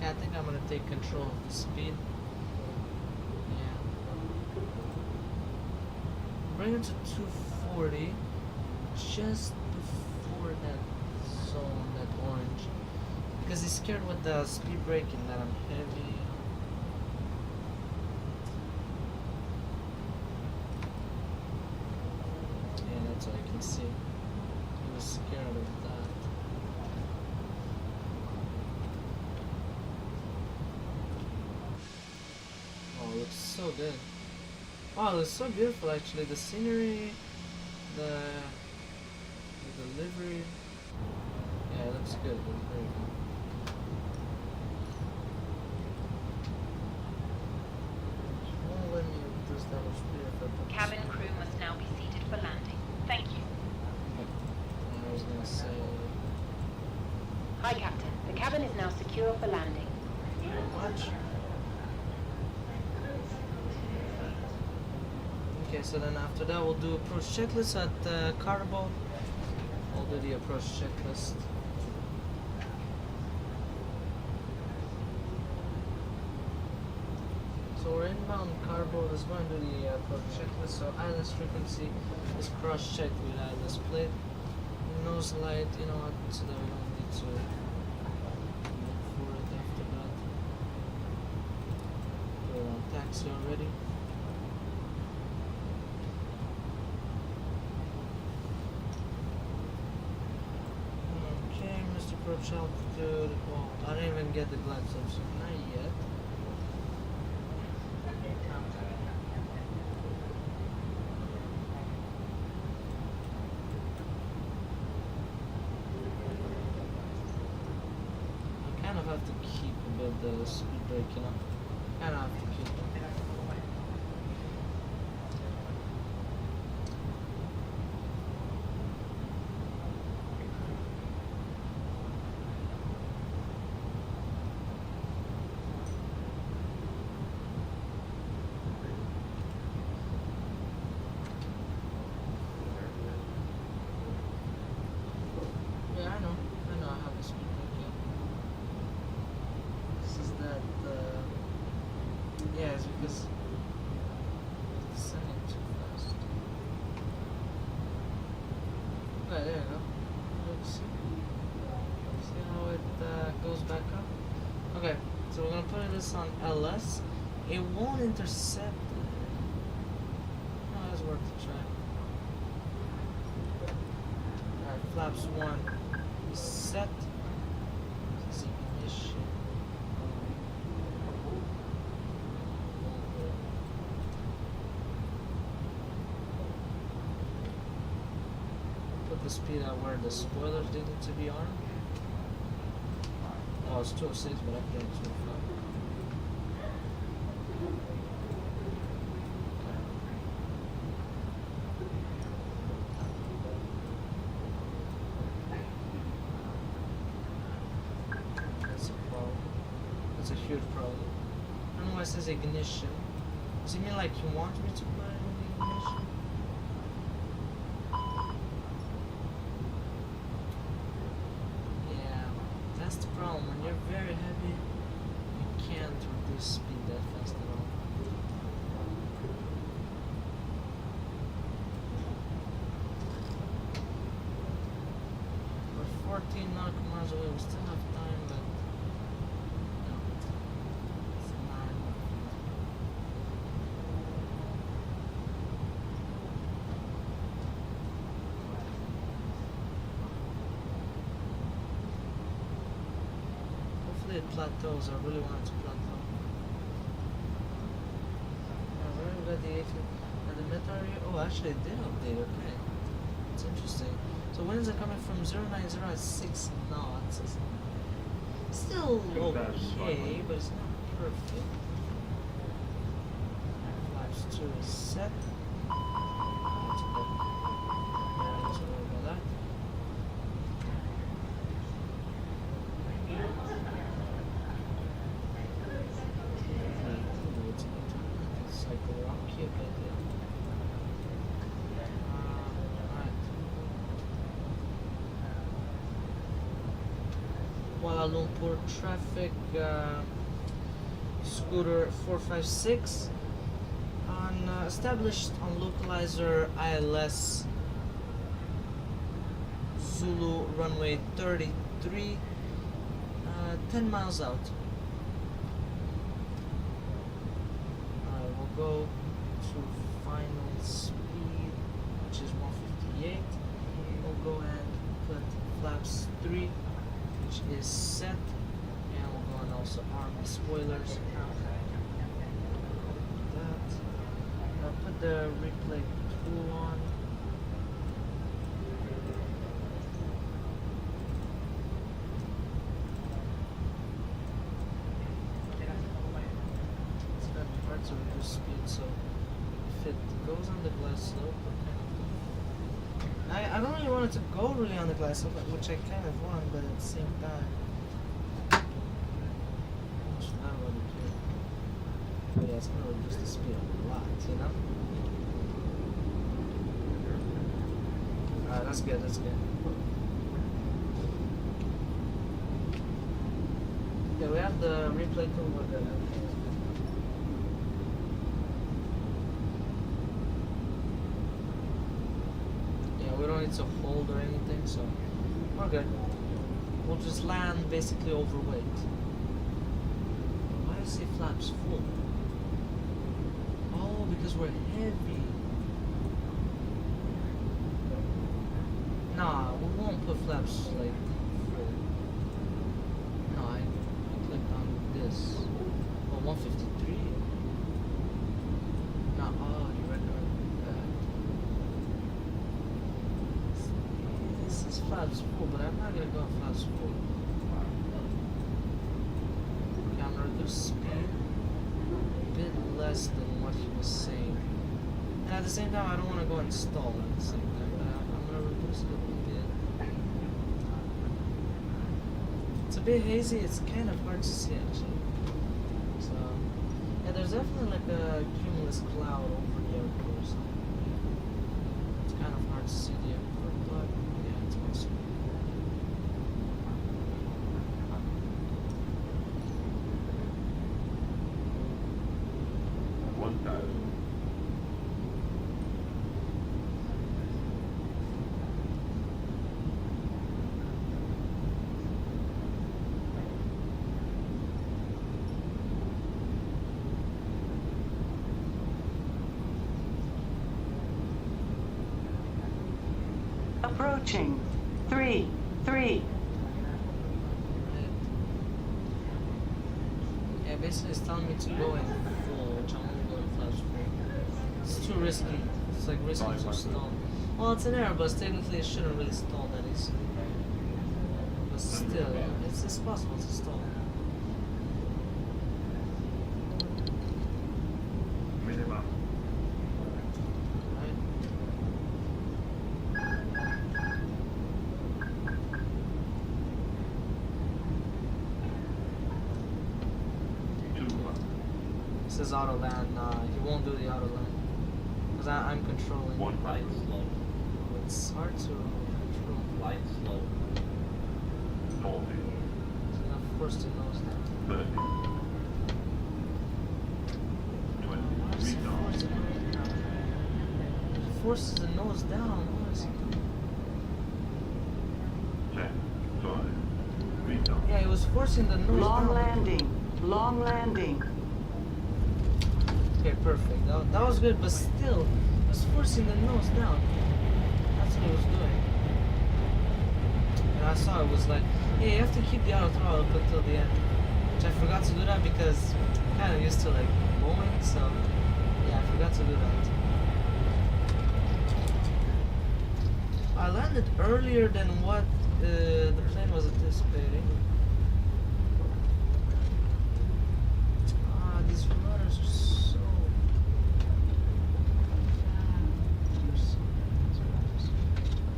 I think I'm gonna take control of the speed. Yeah. Bring it to 240, just before that zone, that orange. Because he's scared with the speed braking that I'm heavy. Yeah, that's all I can see. He was scared of that. so good. Wow, it's so beautiful actually. The scenery, the delivery. Yeah, it looks good. It looks very good. Won't let me reduce that much speed if I put the
Cabin
speed.
crew must now be seated for landing. Thank you.
I was gonna say.
Hi, Captain. The cabin is now secure for landing.
Much. Okay, so then after that we'll do approach checklist at Carnival. We'll do the approach checklist. So we're inbound Carnival. Let's go and do the approach checklist. So ILS frequency is cross-checked with ILS plate. Nose light, you know what, so that we don't need to look for it after that. We're on taxi already. Okay, Mr. Approach altitude. Well, I didn't even get the glide slope, so not yet. I kind of have to keep a bit the speed brake, you know. Kind of have to keep it. Yeah, I know I have a speed brake, yeah. This is that, yeah, it's because it's sending too fast. Okay, there you go. Let's see. See how it goes back up? Okay, so we're gonna put this on LS. It won't intercept. No, it's worth a try. Alright, flaps 1 is set. This is ignition. Put the speed at where the spoilers needed to be armed. Oh, it's 206, but I put it at 205. That's a problem. That's a huge problem. I don't know why it says ignition. Does it mean like you want me to put it in the ignition? Yeah, that's the problem. When you're very heavy, you can't reduce speed that fast at all. We're 14 nautical miles away. We still have time, but no, it's not enough. Hopefully it plateaus. I really want it to plateau. Yeah, where we got the 18 and the meta area? Oh, actually it did update. Okay, it's interesting. So winds are coming from 090 at 6 knots. It's still okay, but it's not perfect. Flaps 2 is set. That's good. Yeah, let's worry about that. Cycle rocky a bit, yeah. Alright. Kuala Lumpur traffic, scooter 456 on established on localizer ILS Zulu runway 33, 10 miles out. Alright, we'll go to final speed, which is 158. We'll go and put flaps 3, which is set, and we'll go and also arm the spoilers. That. the replay tool on. It's gonna be hard to reduce speed, so if it goes on the glide slope, I don't really want it to go really on the glide slope, which I kind of want, but at the same time, which I don't really care. But yeah, it's gonna reduce the speed a lot, you know? Alright, that's good, that's good. Yeah, we have the replay tool with it. Yeah, we don't need to hold or anything, so we're good. We'll just land basically overweight. Why is it flaps full? Oh, because we're heavy. Nah, we won't put flaps like full. No, I clicked on this. Oh, 153. No, oh, you recommend that. This is flaps full, but I'm not gonna go on flaps full. Okay, I'm gonna reduce speed a bit less than what he was saying. And at the same time, I don't want to go install at the same time. I'm gonna reduce it a bit. It's a bit hazy. It's kind of hard to see actually. So yeah, there's definitely like a cumulus cloud over the airport. So it's kind of hard to see the airport, but yeah, it's possible.
Approaching. 3, 3.
Yeah, basically it's telling me to go in full, which I'm only going flash full. It's too risky. It's like risky to stall. Well, it's an Airbus. Technically, it shouldn't really stall that easily. But still, it's possible to stall.
Minimum.
Right? It says auto land. He won't do the auto land because I'm controlling.
One
Flight slow.
It's hard to control.
Flight slow.
40,
So I'm forced to nose down.
30,
Why
20,
is he
restart.
forced to nose down? He forces the nose down. What is he doing?
10, 5, restart.
Yeah, he was forcing the nose
Long
down.
landing. Long landing.
Okay, perfect. That was good, but still, he was forcing the nose down. That's what he was doing. And I saw it was like, hey, you have to keep the auto throttle up until the end. Which I forgot to do that because I'm kind of used to like Boeing, so yeah, I forgot to do that. I landed earlier than what the plane was anticipating. These rudders are so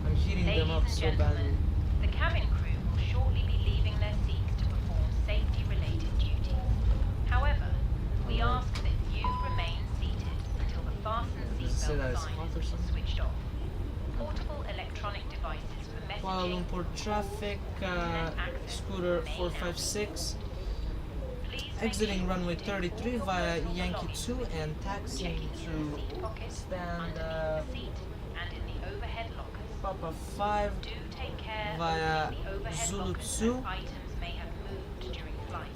I'm heating them up
Ladies
so
and
badly.
gentlemen, the cabin crew will shortly be leaving their seats to perform safety-related duties. However, we ask that you remain seated until the fasten
Say that
seatbelt
it's
sign
hot or
is
something?
switched off. Portable electronic devices for
Kuala
messaging.
Lumpur traffic, scooter 456, exiting runway 33 via Yankee 2 and taxiing to stand Papa 5
Do take care
via
of the overhead
Zulu
lockers
2,
as items may have moved during flight.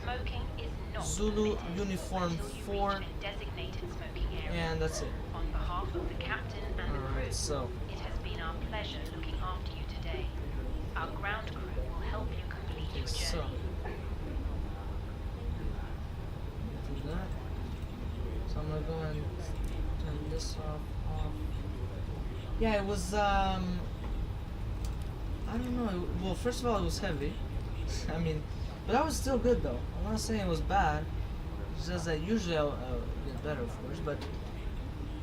Smoking is not
Zulu
permitted
uniform
until you
4,
reach a designated smoking area.
and that's it.
On behalf of the captain and the crew,
Alright, so
it has been our pleasure looking after you today. Our ground crew will help you complete your
so
journey.
do that. So I'm gonna go and and this off. Yeah, it was I don't know. Well, first of all, it was heavy. I mean, but that was still good though. I'm not saying it was bad. It's just that usually I'll get better, of course. But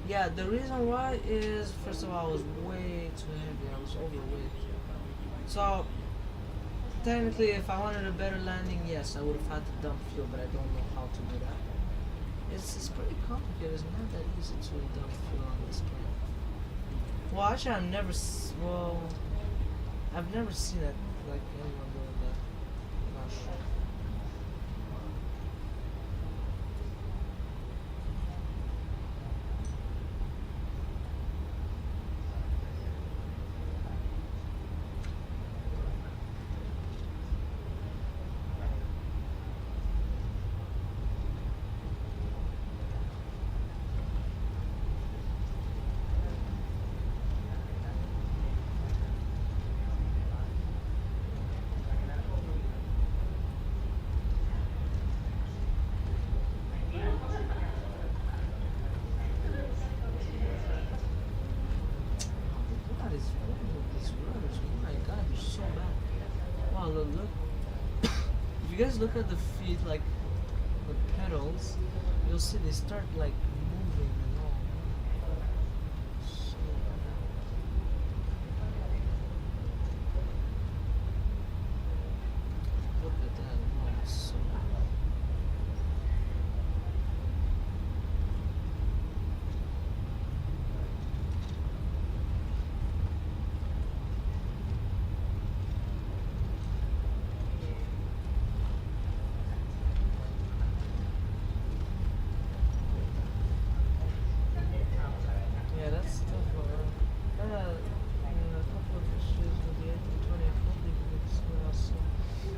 yeah, the reason why is first of all, I was way too heavy. I was overweight. So technically, if I wanted a better landing, yes, I would have had to dump fuel, but I don't know how to do that. It's pretty complicated. It's not that easy to dump fuel on this plane. Well, actually, I've never seen it like anyone doing that. I'm not sure. What is wrong with these rudders? Oh my god, they're so bad. Wow, look. If you guys look at the feet, like the pedals, you'll see they start like moving and all. So bad. Look at that. Wow, it's so bad. Yeah, that's tough. A couple of issues with the A320. Hopefully we can sort out soon.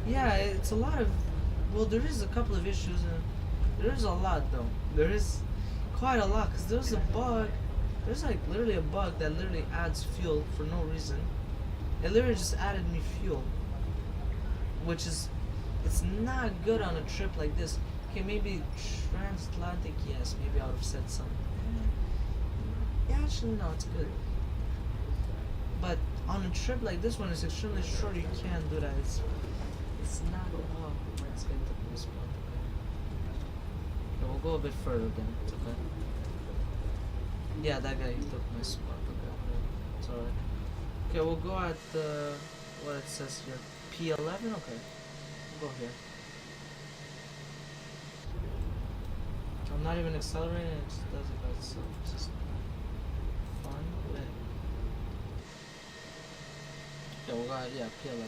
Yeah, it's a lot of. Well, there is a couple of issues, and there is a lot though. There is quite a lot because there's a bug. There's like literally a bug that literally adds fuel for no reason. It literally just added me fuel, which is it's not good on a trip like this. Okay, maybe transatlantic, yes, maybe I would have said something. Yeah, actually, no, it's good. But on a trip like this one, it's extremely short. You can't do that. It's not. Oh, it's going to take my spot. Okay, we'll go a bit further then. It's okay. Yeah, that guy took my spot. Okay, it's alright. Okay, we'll go at what it says here. P11. Okay, we'll go here. I'm not even accelerating. It just does it by itself. It's just fun. Wait. Okay, we'll go at, yeah, P11.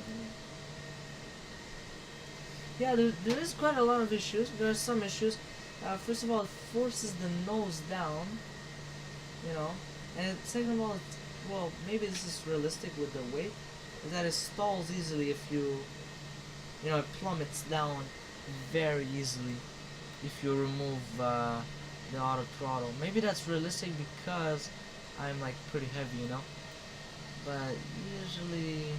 Yeah, there is quite a lot of issues. There are some issues. First of all, it forces the nose down, you know, and second of all, well, maybe this is realistic with the weight, is that it stalls easily if you know, it plummets down very easily if you remove the auto throttle. Maybe that's realistic because I'm like pretty heavy, you know, but usually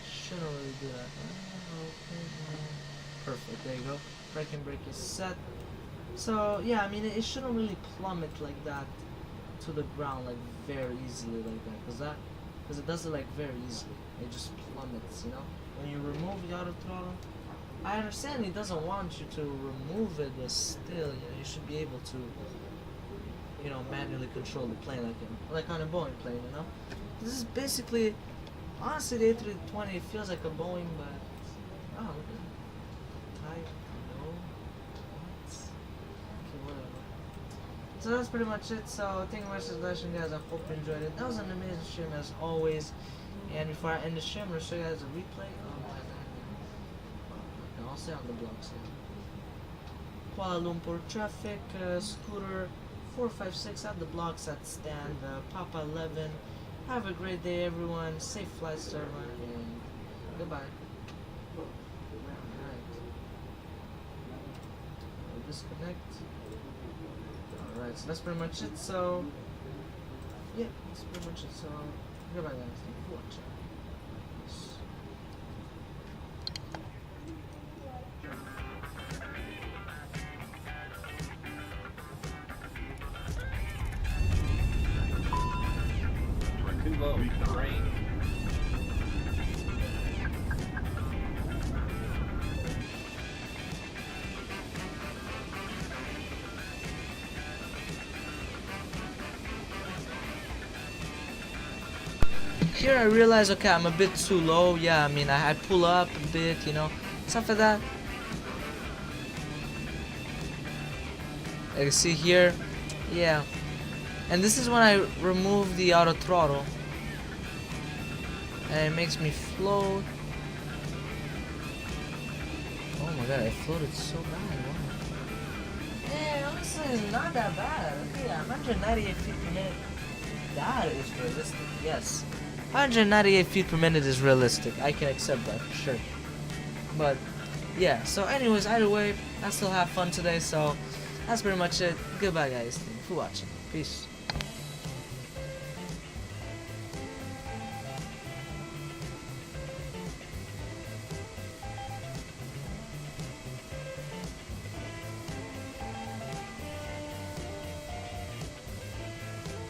shouldn't really do that. Perfect, there you go. Braking brake is set. So yeah, I mean it shouldn't really plummet like that to the ground like very easily like that, because it does it like very easily. It just plummets, you know. When you remove the auto throttle, I understand he doesn't want you to remove it, but still, you know, you should be able to, you know, manually control the plane like on a Boeing plane, you know. This is basically, honestly, the A320 feels like a Boeing, but oh, look at it. Type, no, what? Okay, whatever. So that's pretty much it. So thank you very much for watching, guys. I hope you enjoyed it. That was an amazing stream as always. And before I end the stream, I'm gonna show you guys a replay. I'll stay on the blocks here. Kuala Lumpur traffic, scooter 456 at the blocks at stand, Papa 11. Have a great day, everyone. Safe flights to everyone, and goodbye. Alright. We'll disconnect. Alright, so that's pretty much it. So, yeah, that's pretty much it. So, goodbye, guys. Thank you for watching. Peace. here I realize, okay, I'm a bit too low. Yeah, I mean, I pull up a bit, you know, stuff like that. You can see here, yeah. And this is when I remove the auto throttle, and it makes me float. Oh my god, I floated so bad. Wow. Yeah, honestly, it's not that bad. Yeah, 198 feet per minute. That is realistic. Yes, 198 feet per minute is realistic. I can accept that for sure. But yeah. So, anyways, either way, I still have fun today. So that's pretty much it. Goodbye, guys. Thank you for watching. Peace.